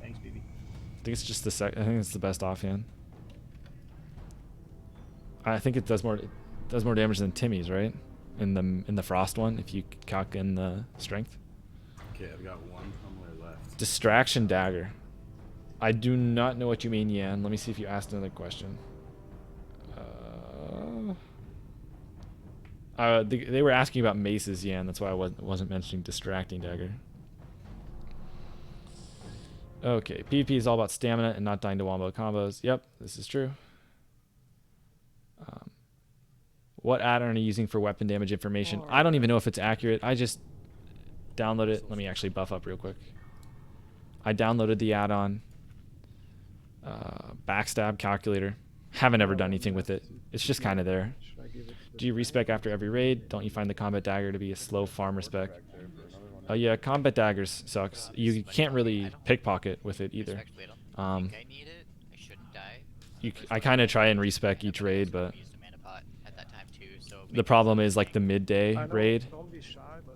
Thanks, BB. I think it's just the I think it's the best offhand. I think it does more damage than Timmy's, right? In the Frost one, if you calc in the strength. Okay, I've got one tumbler left. Distraction dagger. I do not know what you mean, Yan. Let me see if you asked another question. They were asking about maces, Yan. That's why I wasn't mentioning distracting dagger. Okay, PvP is all about stamina and not dying to wombo combos. Yep, this is true. What add-on are you using for weapon damage information? I don't even know if it's accurate. I just downloaded it. Let me actually buff up real quick. I downloaded the add-on. Backstab calculator. Haven't ever done anything with it. It's just kind of there. Do you respec after every raid? Don't you find the combat dagger to be a slow farm respec? Yeah, combat daggers sucks. You can't really pickpocket with it either. I kind of try and respec each raid, but the problem is like the midday raid.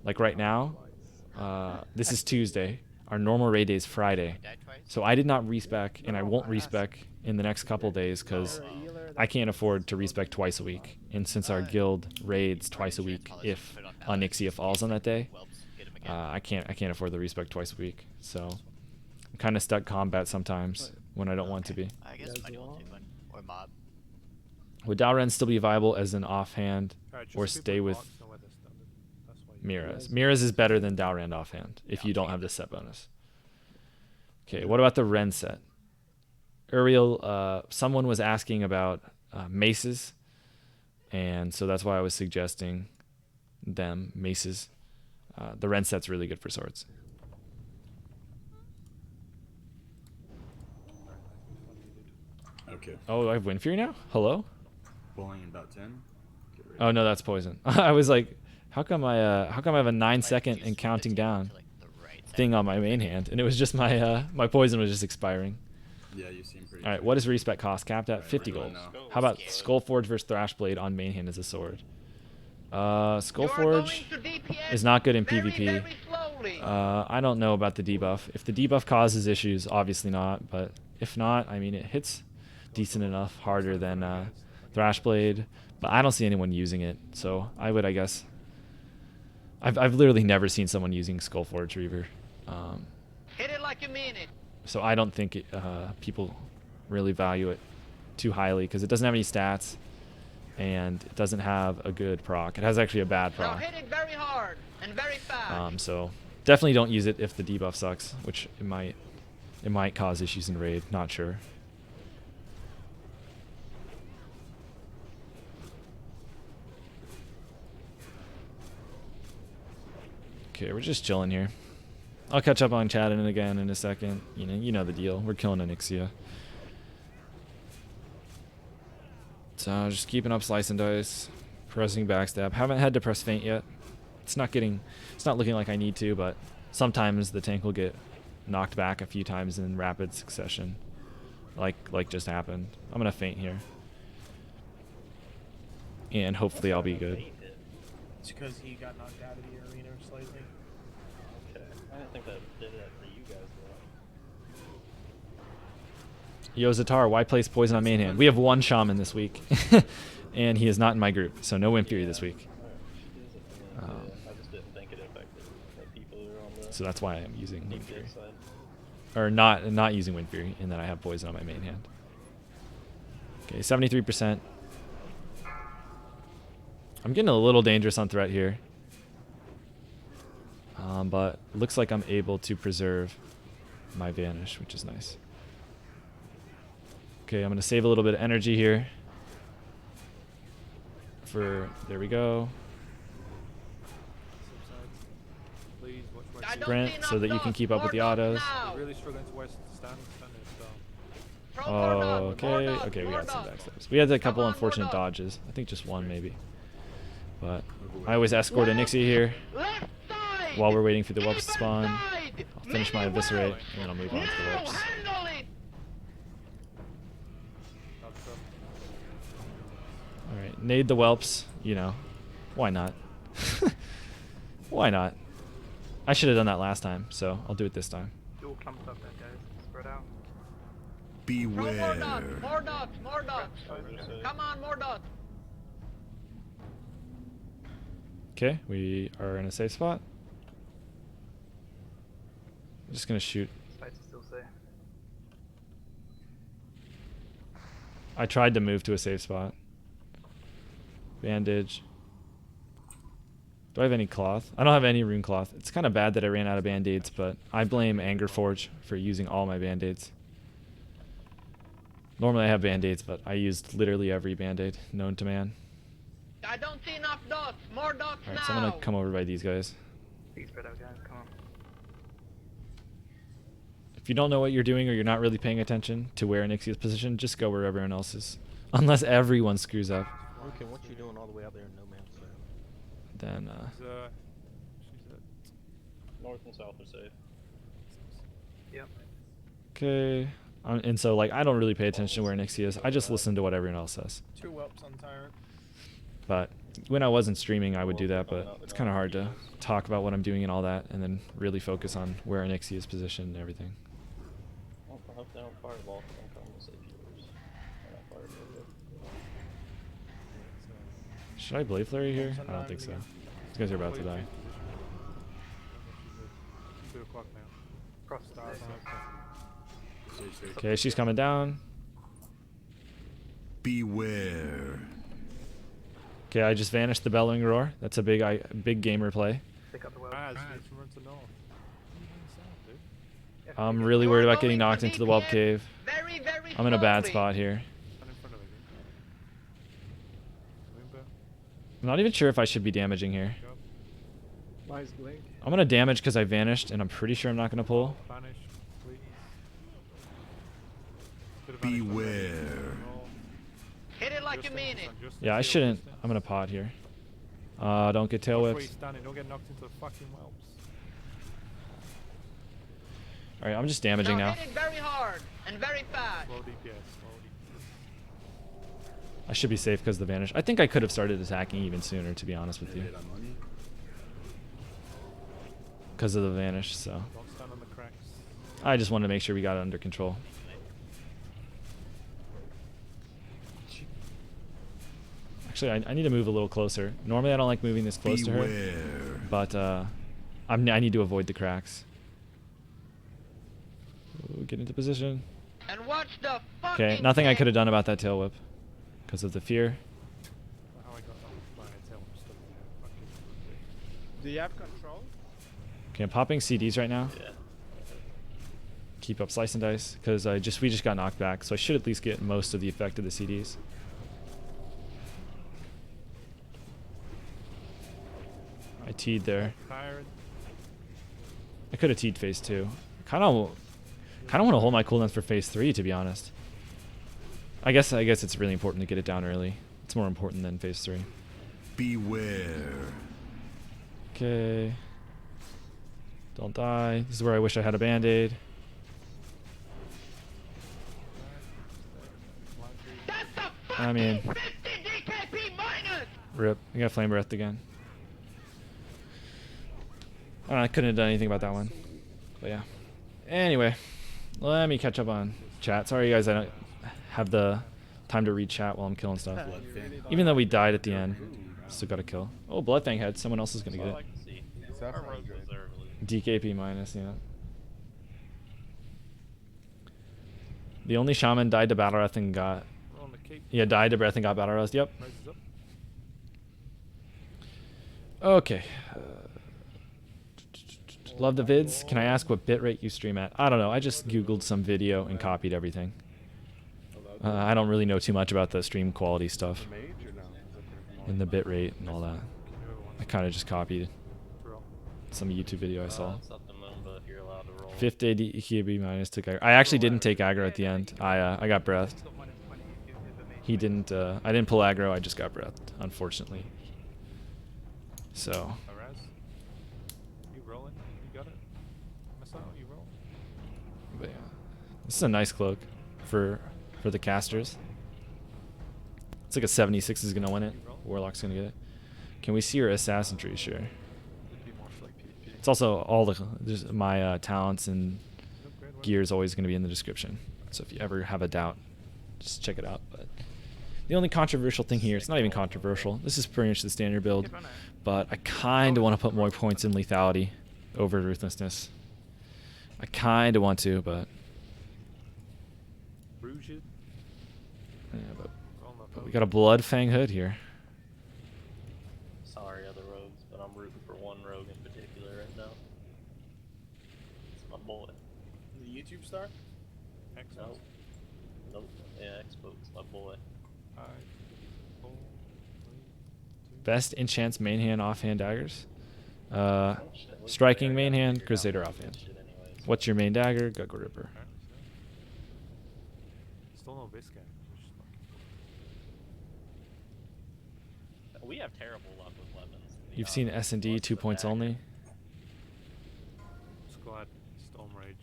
Like right now, this is Tuesday. Our normal raid day is Friday. So I did not respec, and I won't respec in the next couple days because I can't afford to respec twice a week. And since our guild raids twice a week, if Onyxia falls on that day, I can't afford the respec twice a week. So I'm kind of stuck combat sometimes when I don't want to be. I guess manual too, or mob. Would Dalren still be viable as an offhand, or just stay people with box know where they're standing. That's why you- Miraz? Miraz is better than Dalren offhand if you don't have the set bonus. Okay, what about the Ren set? Uriel, someone was asking about maces, and so that's why I was suggesting them maces. The Ren set's really good for swords. Okay. Oh, I have Wind Fury now? Hello? Bowling in about 10. Oh no, that's poison. I was like, how come I have a 9-second and counting down thing on my main hand, and it was just my my poison was just expiring. Yeah, you seem pretty. All right, what is respec cost? Capped at 50 really gold. know. How about Skullforge versus Thrashblade on main hand as a sword? Skullforge is not good in PvP. I don't know about the debuff. If the debuff causes issues, obviously not. But if not, I mean, it hits decent enough, harder than Thrashblade. But I don't see anyone using it, so I would, I guess. I've literally never seen someone using Skullforge Reaver. Hit it like you mean it. So I don't think people really value it too highly because it doesn't have any stats and it doesn't have a good proc. It has actually a bad Now proc. hit it very hard and very fast. So definitely don't use it if the debuff sucks, which it might cause issues in raid. Not sure. Okay, we're just chilling here. I'll catch up on chat again in a second. You know the deal. We're killing Onyxia. So just keeping up slice and dice, pressing backstab. Haven't had to press feint yet. It's not looking like I need to, but sometimes the tank will get knocked back a few times in rapid succession, like just happened. I'm gonna feint here, and hopefully I'll be good. It's because he got knocked out of the arena slightly. Okay. I didn't think that did that for you guys though. Yo, Zatar, why place poison on main hand? We have one shaman this week, and he is not in my group, so no Wind Fury this week. I just didn't think it affected the people who are on the So that's why I'm using Wind Fury, DPS side. or not using Wind Fury, and then I have poison on my main hand. Okay, 73%. I'm getting a little dangerous on threat here, but looks like I'm able to preserve my vanish, which is nice. Okay, I'm gonna save a little bit of energy here. There we go. Please watch where you Sprint so that you can keep up with the autos. You're really struggling to waste stand it down. Oh, okay, we got some backstabs. We had a couple unfortunate dodges. I think just one maybe. But I always escort Onyxia here while we're waiting for the whelps to spawn. I'll finish my eviscerate and then I'll move on to the whelps. Alright, nade the whelps, why not? Why not? I should have done that last time, so I'll do it this time. You all clumped up there, guys. Spread out. Beware. More dots, more dots. Come on, more dots. Okay, we are in a safe spot. I'm just gonna shoot. Sights are still safe. I tried to move to a safe spot. Bandage. Do I have any cloth? I don't have any rune cloth. It's kind of bad that I ran out of band-aids, but I blame Angerforge for using all my band-aids. Normally I have band-aids, but I used literally every band-aid known to man. I don't see enough dots. More dots Alright, now. so I'm gonna come over by these guys. Please spread out, guys. Come on. If you don't know what you're doing or you're not really paying attention to where Onyxia's position, just go where everyone else is. Unless everyone screws up. Okay, what you doing all the way out there in no man's land? Then, She's at North and south are safe. Yep. okay. And so, like, I don't really pay attention to where Onyxia is. I just listen to what everyone else says. 2 whelps on tyrant. But when I wasn't streaming, I would do that, but it's kind of hard to talk about what I'm doing and all that, and then really focus on where Onyxia is positioned and everything. I hope they don't fireball because I'm coming to save yours. They're not fireball. Should I Blade Flurry here? I don't think so. These guys are about to die. 2 o'clock now. Cross the Stars Okay, she's coming down. Beware. Okay, I just vanished the Bellowing Roar. That's a big gamer play. Pick up the well. Raz, you run to north. South, dude. I'm really worried about getting knocked into the Whelp Cave. Very, very I'm in a bad slowly. spot here. Stand in front of it. Remember? I'm not even sure if I should be damaging here. Go. I'm gonna damage because I vanished, and I'm pretty sure I'm not gonna pull. Vanish, please. Bit of vanish on Beware. there. Hit it like Just you mean focus it. on just the Yeah, I field shouldn't. distance. I'm gonna pot here. Don't get tail Watch where whips. you're standing, don't get knocked into the fucking whelps. Alright, I'm just damaging now. Hit it very hard and very fast. Slow DPS, slow DPS. I should be safe because of the vanish. I think I could have started attacking even sooner, to be honest with you. Hit on money. Because of the vanish, so. Don't stand on the cracks. I just wanted to make sure we got it under control. Actually, I need to move a little closer. Normally I don't like moving this close to her. Beware. But I need to avoid the cracks. Ooh, get into position. And watch the Okay, fucking nothing I thing. could have done about that tail whip. Because of the fear. How I got knocked by a tail, I'm stuck there. Fucking Do you have control? Okay, I'm popping CDs right now. Yeah. Keep up slice and dice. Because we just got knocked back. So I should at least get most of the effect of the CDs. I T'd there. Tyrant. I could have T'd phase 2. Kind of want to hold my cooldowns for phase 3, to be honest. I guess it's really important to get it down early. It's more important than phase 3. Beware. Okay. Don't die. This is where I wish I had a band-aid. That's the I mean, fucking 50 DKP minus. rip. I got flame breath again. I couldn't have done anything about that one. But yeah. Anyway, let me catch up on chat. Sorry guys, I don't have the time to read chat while I'm killing stuff. Even though we died at the end, still got to kill. Oh, Bloodfang head. Someone else is gonna That's get all I it. can see. It's Our definitely roads good. deserve at least. DKP minus, yeah. The only shaman died to battle breath and got. We're on the cape. Yeah, died to breath and got battle rest. Yep. Rises up. Okay. Love the vids. Can I ask what bitrate you stream at? I don't know. I just googled some video and copied everything. I don't really know too much about the stream quality stuff Mage or no? and the bitrate and all that. I kind of just copied Bro. some YouTube video I saw. It's up the moon, but if you're allowed to roll. 5th AD EKB minus took aggro. I actually didn't take aggro at the end. I got breathed. Stop minus 20 if you hit the mage. He didn't. I didn't pull aggro. I just got breathed, unfortunately. So. Raz. You rolling? You got it? Masao, you rolling? But yeah, this is a nice cloak for the casters. It's like a 76 is gonna win it. Warlock's gonna get it. Can we see your assassin tree? Sure. It'd be more for like PvP. It's also all the my talents and gear is always going to be in the description. So if you ever have a doubt, just check it out. But the only controversial thing here, it's not even controversial. This is pretty much the standard build, but I kind of want to put more points in lethality over ruthlessness. I kind of want to, but yeah, but we got a Blood Fang Hood here. Sorry, other rogues, but I'm rooting for one rogue in particular right now. It's my boy. The YouTube star? Nope. Nope. Yeah, Expo's my boy. Best enchants main hand offhand daggers. Striking main hand, Crusader offhand. What's your main dagger? Guggle Ripper. Still no Viscan. We have terrible luck with weapons. You've seen S&D 2 points only. Squad, Storm Rage.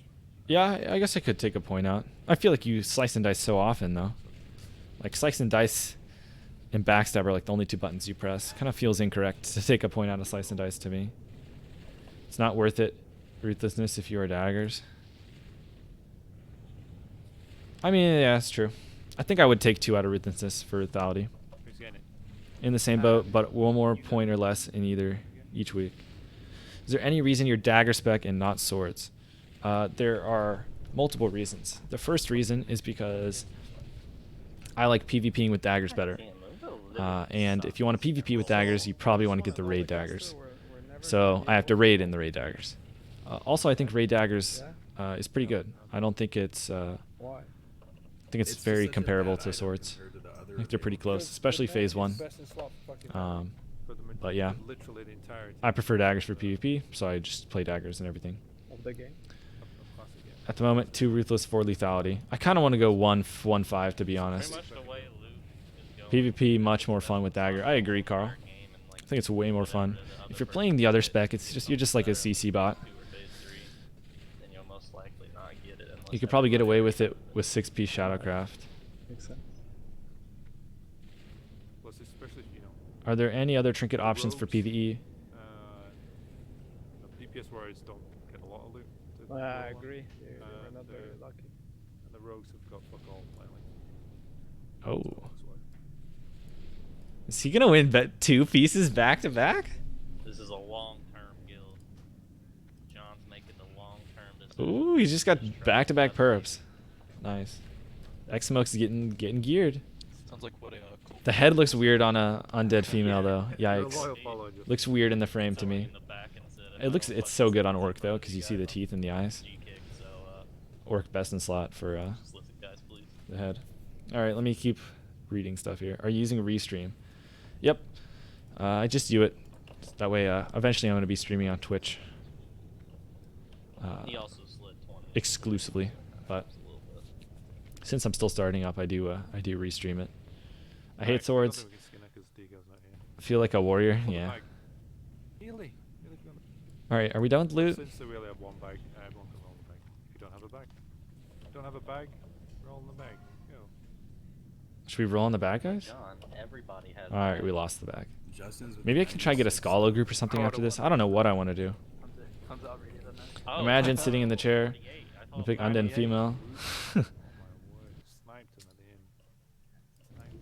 Yeah, I guess I could take a point out. I feel like you slice and dice so often though. Like slice and dice and backstab are like the only 2 buttons you press. Kind of feels incorrect to take a point out of slice and dice to me. It's not worth it. Ruthlessness if you are daggers. I mean, yeah, it's true. I think I would take 2 out of ruthlessness for lethality. Who's getting it? In the same boat, but 1 more point or less in each week. Is there any reason you're dagger spec and not swords? There are multiple reasons. The first reason is because I like PvPing with daggers better. And if you want to PvP with daggers, you probably want to get the raid daggers. So I have to raid in the raid daggers. Also, I think raid daggers is pretty good. I don't think it's... I think it's very comparable to swords. I think they're pretty close, especially phase 1. But yeah, I prefer daggers for PvP, so I just play daggers and everything. At the moment, 2 ruthless, 4 lethality. I kind of want to go 1-5 to be honest. PvP much more fun with dagger. I agree, Carl. I think it's way more fun. If you're playing the other spec, it's just you're just like a CC bot. You could probably get away with it with 6-piece Shadowcraft. Makes sense. Are there any other trinket options for PvE? DPS warriors don't get a lot of loot. I agree. They're not very lucky. And the rogues have got fuck all finally. Oh. Is he gonna win 2 pieces back to back? This is a long-term guild. John's making the long-term decision. Ooh, he just got back-to-back perps. Nice. X-Smoke's getting geared. Sounds like what The head looks weird on a undead female though. Yikes. Looks weird in the frame to me. It's so good on Orc though, because you see the teeth in the eyes. Orc best in slot for the head. All right, let me keep reading stuff here. Are you using Restream? Yep. I just do it. That way, eventually I'm going to be streaming on Twitch. He also slid 20. Exclusively, but since I'm still starting up, I do restream it. I hate swords. I feel like a warrior. Yeah. All right, are we done with loot? Since we only have 1 bag, everyone can roll the bag. If you don't have a bag, roll in the bag. Go. Should we roll on the bag, guys? John, everybody has. All right, we lost the bag. Maybe I can try to get a Scala group or something after this. I don't know what I want to do. Imagine sitting in the chair and pick undead female.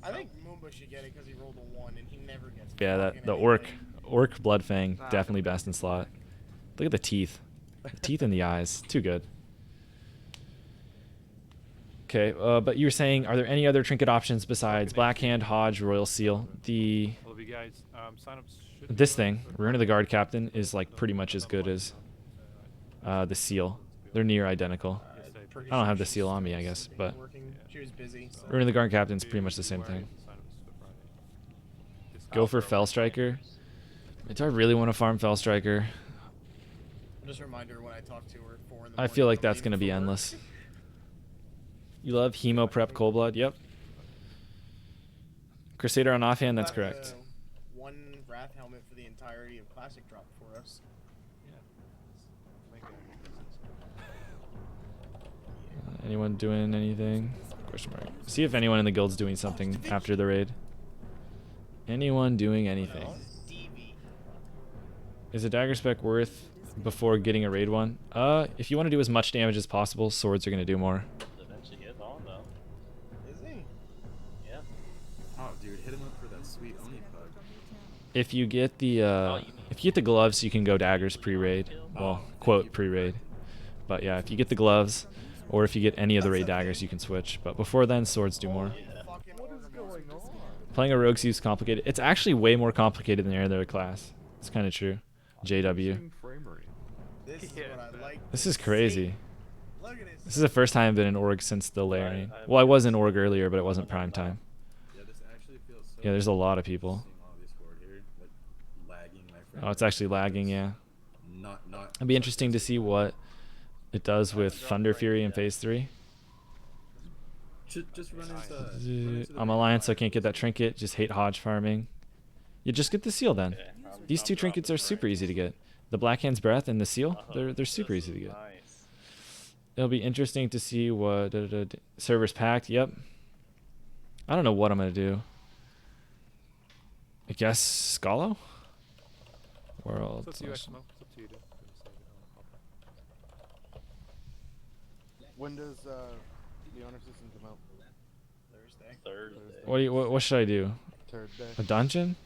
I think Moomba should get it because he rolled a 1 and he never gets. Yeah, the orc blood fang definitely best in slot. Look at the teeth, in the eyes, too good. Okay, but you were saying, are there any other trinket options besides Black Hand, Hodge, Royal Seal? This thing, Ruin of the Guard Captain, is like pretty much as good as the Seal. They're near identical. I don't have the Seal on me, I guess, but Ruin of the Guard Captain is pretty much the same thing. Go for Fell Striker. Do I really want to farm Fell Striker? Just a reminder when I talk to her at 4 in the morning. I feel like that's going to be endless. You love Hemo Prep Cold Blood? Yep. Crusader on offhand, that's correct. 1 Wrath helmet for the entirety of Classic drop for us. Anyone doing anything? Question mark. See if anyone in the guild's doing something after the raid. Anyone doing anything? Is a dagger spec worth before getting a raid one. If you want to do as much damage as possible, swords are gonna do more. Eventually gets on though. Is he? Yeah. Oh, dude, hit him up for that sweet Oni pug. If you get the if you get the gloves, you can go daggers pre-raid. Well, quote pre-raid. But yeah, if you get the gloves, or if you get any of the raid daggers, you can switch. But before then, swords do more. What is going on? Playing a rogue seems complicated. It's actually way more complicated than any other class. It's kind of true. JW. This is what I like. This is crazy. Look at this. This is the first time I've been in org since the layering. Well, I was in org earlier, but it wasn't prime time. Yeah, this actually feels so Yeah, there's a lot of people. seeing all this board here, like lagging my friend. Oh, it's actually lagging, yeah. Not It'd be interesting to see what it does with Thunder Fury in Phase 3. Just run into I'm Alliance, so I can't get that trinket. Just hate Hodge farming. You just get the seal then. These two trinkets are super easy to get. The Black Hand's Breath and the seal, they're super easy to get. It'll be interesting to see what servers packed. Yep. I don't know what I'm gonna do. I guess Scalo? World. It's up to you, Exmo. It's up to you, dude. When does the honor system come out? Thursday. What should I do? Thursday. A dungeon?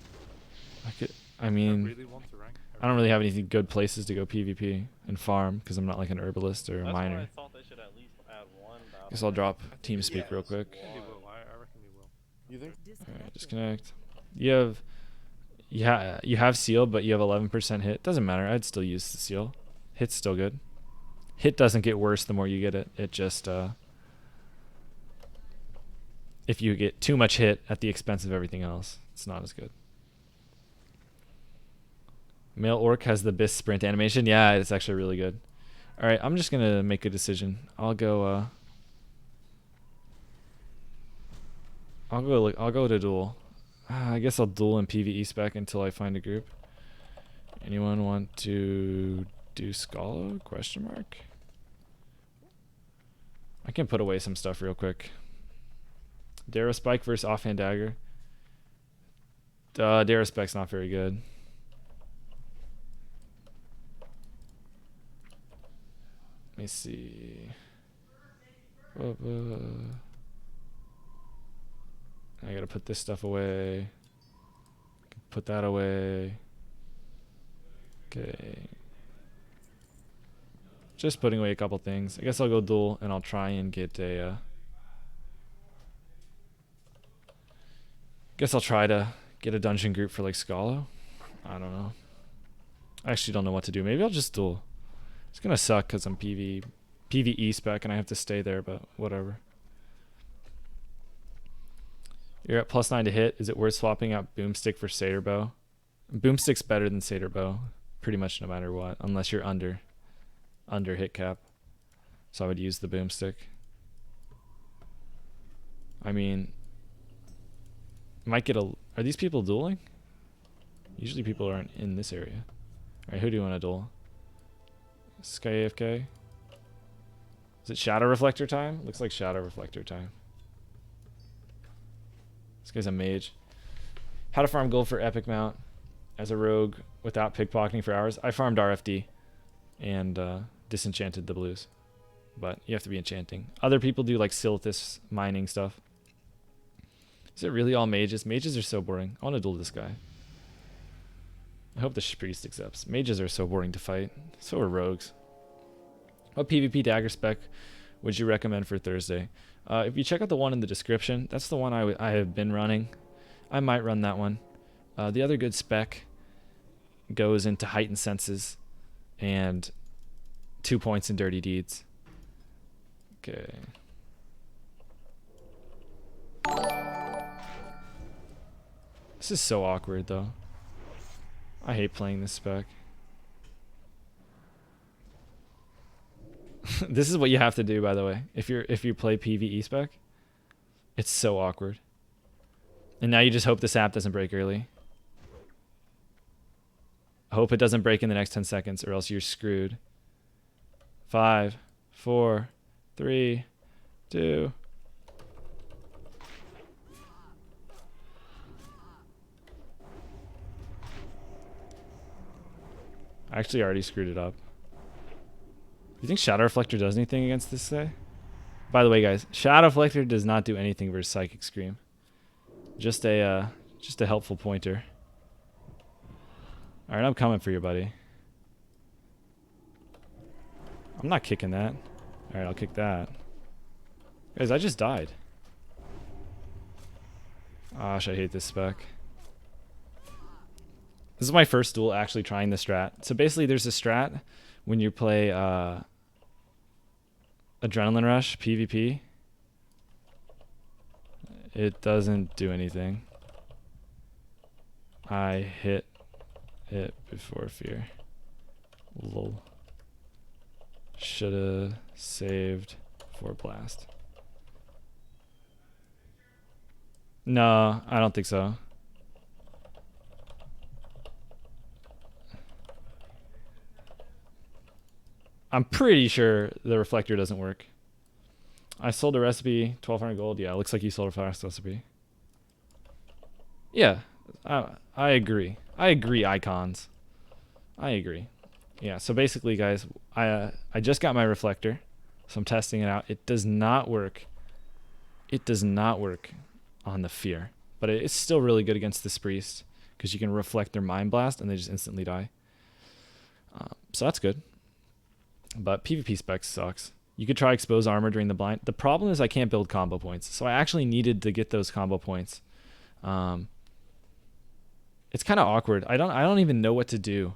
I mean, I don't really have any good places to go PvP and farm because I'm not like an herbalist or a miner. I thought they should at least add one battle. Guess I'll drop TeamSpeak real quick. They will. I reckon they will. You think? Alright, disconnect. You have seal, but you have 11% hit. Doesn't matter. I'd still use the seal. Hit's still good. Hit doesn't get worse the more you get it. It just if you get too much hit at the expense of everything else, it's not as good. Male Orc has the best sprint animation. Yeah, it's actually really good. All right, I'm just gonna make a decision. I'll go to duel. I guess I'll duel in PvE spec until I find a group. Anyone want to do Scala? Question mark. I can put away some stuff real quick. Darrow Spike versus Offhand Dagger. Darrow Spike's not very good. Let me see. I gotta put this stuff away. Put that away. Okay. Just putting away a couple things. I guess I'll go duel and I'll try and get a guess I'll try to get a dungeon group for like Scala. I don't know. I actually don't know what to do. Maybe I'll just duel. It's gonna suck because I'm PvE spec and I have to stay there, but whatever. You're at +9 to hit. Is it worth swapping out Boomstick for Satyr Bow? Boomstick's better than Satyr Bow, pretty much no matter what, unless you're under hit cap. So I would use the Boomstick. I mean, might get a... Are these people dueling? Usually people aren't in this area. Alright, who do you want to duel? Sky AFK? Is it Shadow Reflector time? Looks like Shadow Reflector time. This guy's a mage. How to farm gold for epic mount as a rogue without pickpocketing for hours. I farmed RFD and disenchanted the blues. But you have to be enchanting. Other people do like Silithus mining stuff. Is it really all mages? Mages are so boring. I want to duel this guy. I hope the priest accepts. Mages are so boring to fight. So are rogues. What PvP dagger spec would you recommend for Thursday? If you check out the one in the description, that's the one I have been running. I might run that one. The other good spec goes into heightened senses and 2 points in dirty deeds. Okay. This is so awkward though. I hate playing this spec. This is what you have to do, by the way. If you play PvE spec, it's so awkward. And now you just hope this app doesn't break early. I hope it doesn't break in the next 10 seconds, or else you're screwed. 5, 4, 3, 2. I actually already screwed it up. You think Shadow Reflector does anything against this guy? By the way, guys, Shadow Reflector does not do anything versus Psychic Scream. Just a helpful pointer. All right, I'm coming for you, buddy. I'm not kicking that. All right, I'll kick that. Guys, I just died. Gosh, I hate this spec. This is my first duel actually trying the strat. So basically, there's a strat when you play Adrenaline Rush PvP. It doesn't do anything. I hit it before fear. Lol. Shoulda saved for blast. No, I don't think so. I'm pretty sure the reflector doesn't work. I sold a recipe, 1,200 gold. Yeah, it looks like you sold a fast recipe. Yeah, I agree. I agree, icons. I agree. Yeah, so basically, guys, I just got my reflector, so I'm testing it out. It does not work. It does not work on the fear, but it's still really good against this priest because you can reflect their mind blast and they just instantly die. So that's good. But PvP specs sucks. You could try expose armor during the blind. The problem is I can't build combo points, so I actually needed to get those combo points. It's kind of awkward. I don't even know what to do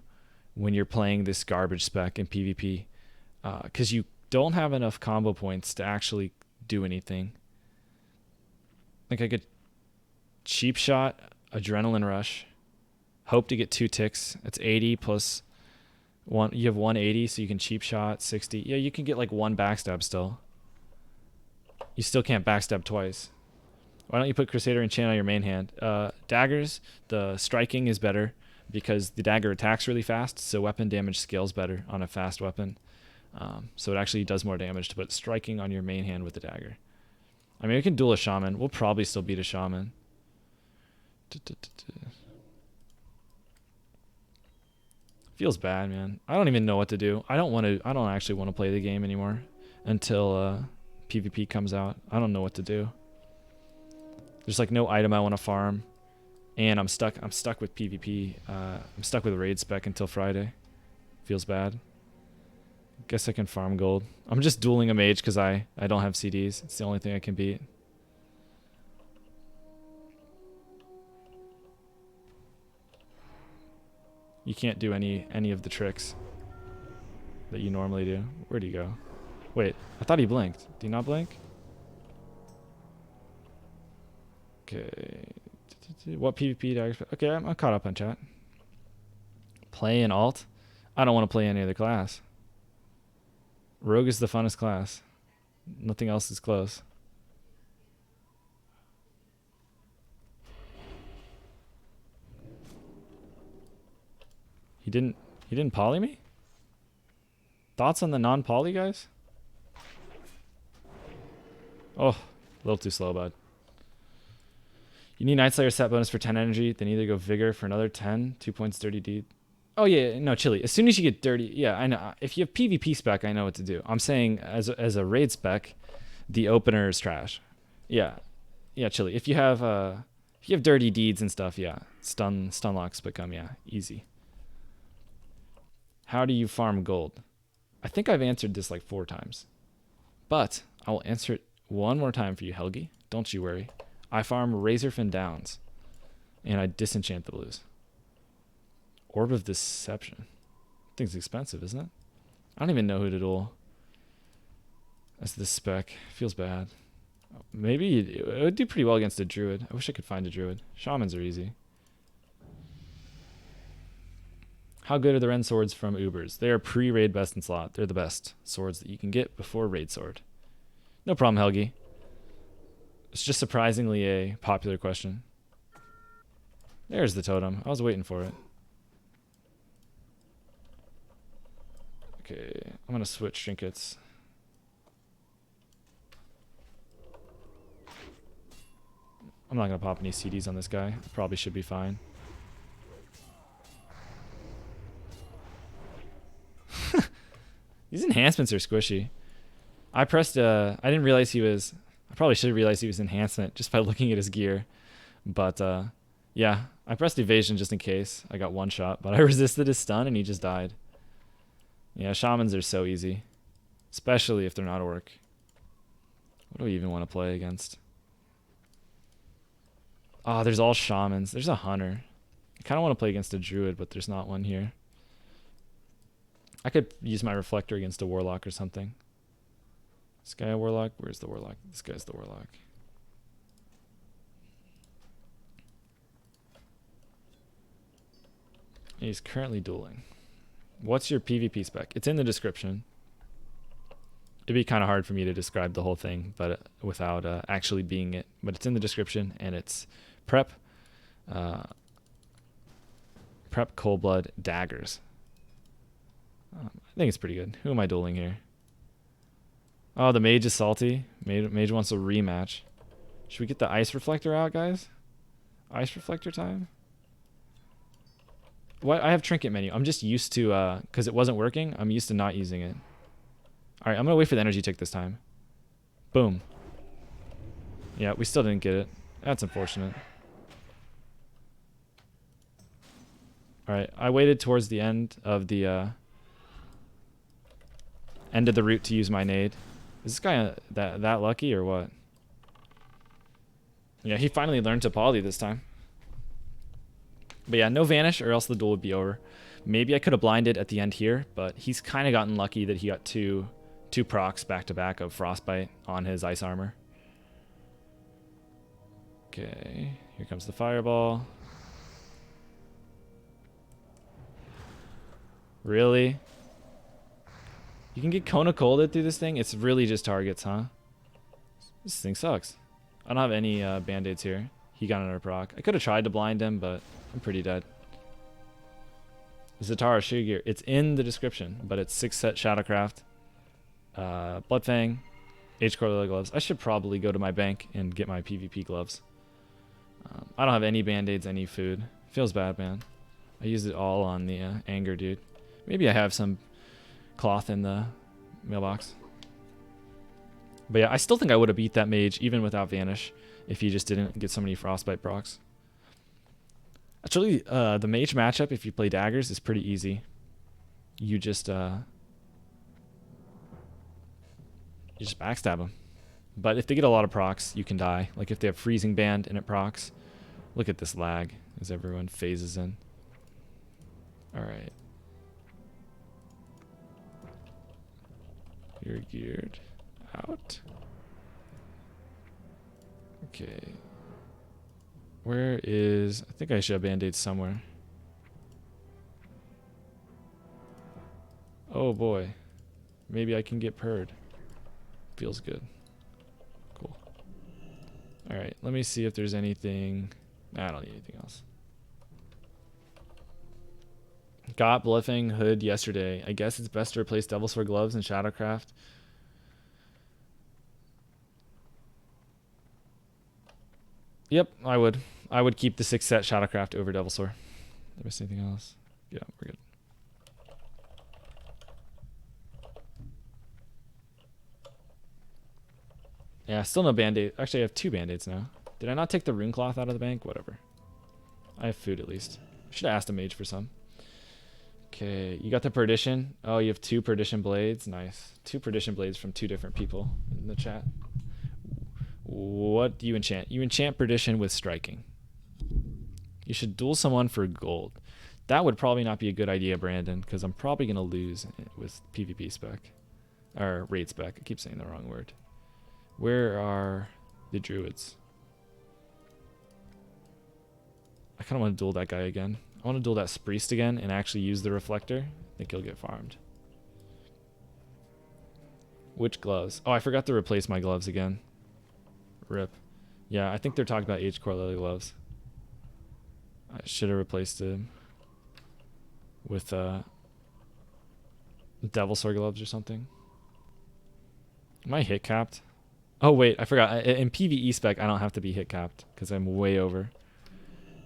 when you're playing this garbage spec in PvP, because you don't have enough combo points to actually do anything. Like I could cheap shot Adrenaline Rush, hope to get 2 ticks. It's 80 plus 1. You have 180, so you can cheap shot 60. Yeah, you can get like 1 backstab still. You still can't backstab twice. Why don't you put Crusader Enchant on your main hand? Daggers, the striking is better because the dagger attacks really fast, so weapon damage scales better on a fast weapon. So it actually does more damage to put striking on your main hand with the dagger. I mean, we can duel a shaman. We'll probably still beat a shaman. Feels bad, man. I don't even know what to do. I don't actually want to play the game anymore until PvP comes out. I don't know what to do. There's like no item I want to farm, and I'm stuck with PvP. I'm stuck with raid spec until Friday. Feels bad. Guess I can farm gold. I'm just dueling a mage because I don't have CDs. It's the only thing I can beat. You can't do any of the tricks that you normally do. Where'd he go? Wait, I thought he blinked. Did he not blink? Okay. What PvP did I expect? Okay, I'm caught up on chat. Play an alt? I don't want to play any other class. Rogue is the funnest class. Nothing else is close. He didn't poly me? Thoughts on the non-poly guys? Oh, a little too slow, bud. You need Night Slayer set bonus for 10 energy, then either go Vigor for another 10, 2 points dirty deed. Oh yeah, no, Chili. As soon as you get dirty, yeah, I know. If you have PvP spec, I know what to do. I'm saying as a raid spec, the opener is trash. Yeah, Chili. If you have dirty deeds and stuff, yeah, stun locks become easy. How do you farm gold? I think I've answered this like 4 times, but I will answer it one more time for you, Helgi. Don't you worry. I farm Razorfin Downs, and I disenchant the blues. Orb of Deception. Thing's expensive, isn't it? I don't even know who to duel. That's the spec. Feels bad. Maybe it would do pretty well against a druid. I wish I could find a druid. Shamans are easy. How good are the Ren swords from Ubers? They are pre-raid best in slot. They're the best swords that you can get before raid sword. No problem, Helgi. It's just surprisingly a popular question. There's the totem. I was waiting for it. Okay, I'm gonna switch trinkets. I'm not gonna pop any CDs on this guy. Probably should be fine. These enhancements are squishy. I pressed, I didn't realize he was, I probably should have realized he was enhancement just by looking at his gear. But, yeah, I pressed evasion just in case. I got one shot, but I resisted his stun and he just died. Yeah, shamans are so easy. Especially if they're not orc. What do we even want to play against? Oh, there's all shamans. There's a hunter. I kind of want to play against a druid, but there's not one here. I could use my reflector against a warlock or something. This guy a warlock? Where's the warlock? This guy's the warlock. He's currently dueling. What's your PvP spec? It's in the description. It'd be kind of hard for me to describe the whole thing, but without actually being it. But it's in the description, and it's prep, cold blood, daggers. I think it's pretty good. Who am I dueling here? Oh, the mage is salty. Mage wants a rematch. Should we get the ice reflector out, guys? Ice reflector time? What? I have trinket menu. I'm just used to, because it wasn't working, I'm used to not using it. Alright, I'm going to wait for the energy tick this time. Boom. Yeah, we still didn't get it. That's unfortunate. Alright, I waited towards the end of the route to use my nade. Is this guy that lucky or what? Yeah, he finally learned to poly this time. But yeah, no vanish or else the duel would be over. Maybe I could have blinded at the end here, but he's kind of gotten lucky that he got two procs back to back of frostbite on his ice armor. Okay, here comes the fireball. Really? You can get Kona colded through this thing? It's really just targets, huh? This thing sucks. I don't have any band-aids here. He got another proc. I could have tried to blind him, but I'm pretty dead. Zatara Shigear. It's in the description, but it's 6-set Shadowcraft. Bloodfang. H-Core Leather Gloves. I should probably go to my bank and get my PvP gloves. I don't have any band-aids, any food. Feels bad, man. I used it all on the anger, dude. Maybe I have some cloth in the mailbox. But yeah, I still think I would have beat that mage even without Vanish if he just didn't get so many Frostbite procs. Actually, the mage matchup, if you play daggers, is pretty easy. You just backstab them. But if they get a lot of procs, you can die. Like if they have Freezing Band and it procs. Look at this lag as everyone phases in. Alright. You're geared out. Okay. Where is... I think I should have band-aids somewhere. Oh boy. Maybe I can get purred. Feels good. Cool. Alright, let me see if there's anything... Nah, I don't need anything else. Got Bluffing Hood yesterday. I guess it's best to replace Devil Sword Gloves and Shadowcraft. Yep, I would. I would keep the 6-set Shadowcraft over Devil Sword. Did I miss anything else? Yeah, we're good. Yeah, still no band-aid. Actually, I have 2 band-aids now. Did I not take the rune cloth out of the bank? Whatever. I have food at least. Should have asked a mage for some. Okay, you got the Perdition. Oh, you have 2 Perdition blades. Nice. 2 Perdition blades from 2 different people in the chat. What do you enchant? You enchant Perdition with striking. You should duel someone for gold. That would probably not be a good idea, Brandon, because I'm probably going to lose with PvP spec. Or raid spec. I keep saying the wrong word. Where are the druids? I kind of want to duel that guy again. I want to duel that Spriest again and actually use the reflector. I think he'll get farmed. Which gloves? Oh, I forgot to replace my gloves again. Rip. Yeah, I think they're talking about H-Core Lily gloves. I should have replaced him with Devil Sword gloves or something. Am I hit capped? Oh wait, I forgot. In PvE spec, I don't have to be hit capped because I'm way over.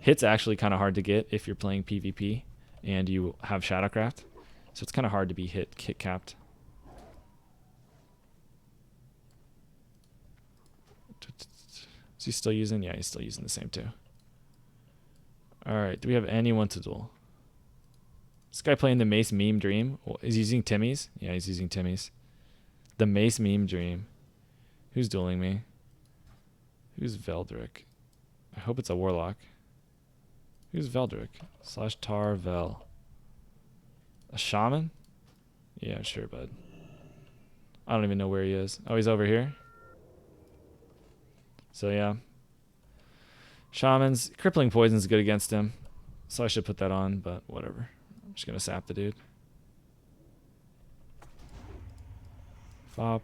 Hit's actually kind of hard to get if you're playing PvP and you have Shadowcraft, so it's kind of hard to be hit capped. Is he still using? Yeah, he's still using the same two. Alright, do we have anyone to duel? This guy playing the Mace Meme Dream. Is he using Timmy's? Yeah, he's using Timmy's. The Mace Meme Dream. Who's dueling me? Who's Veldrick? I hope it's a Warlock. Who's Veldrick? / Tar Vel. A Shaman? Yeah, sure, bud. I don't even know where he is. Oh, he's over here? So, yeah. Shamans. Crippling Poison's good against him. So I should put that on, but whatever. I'm just going to sap the dude. Fop.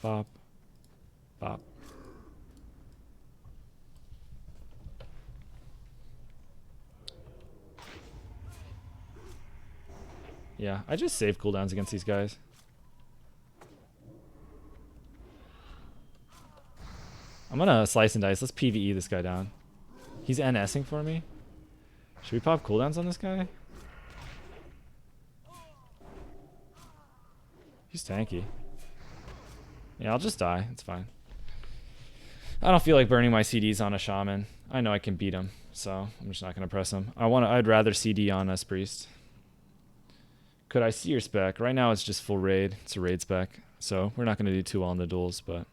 Fop. Fop. Yeah, I just save cooldowns against these guys. I'm gonna slice and dice. Let's PvE this guy down. He's NSing for me. Should we pop cooldowns on this guy? He's tanky. Yeah, I'll just die. It's fine. I don't feel like burning my CDs on a shaman. I know I can beat him, so I'm just not gonna press him. I'd rather CD on us priest. Could I see your spec? Right now it's just full raid. It's a raid spec, so we're not gonna do too well on the duels, but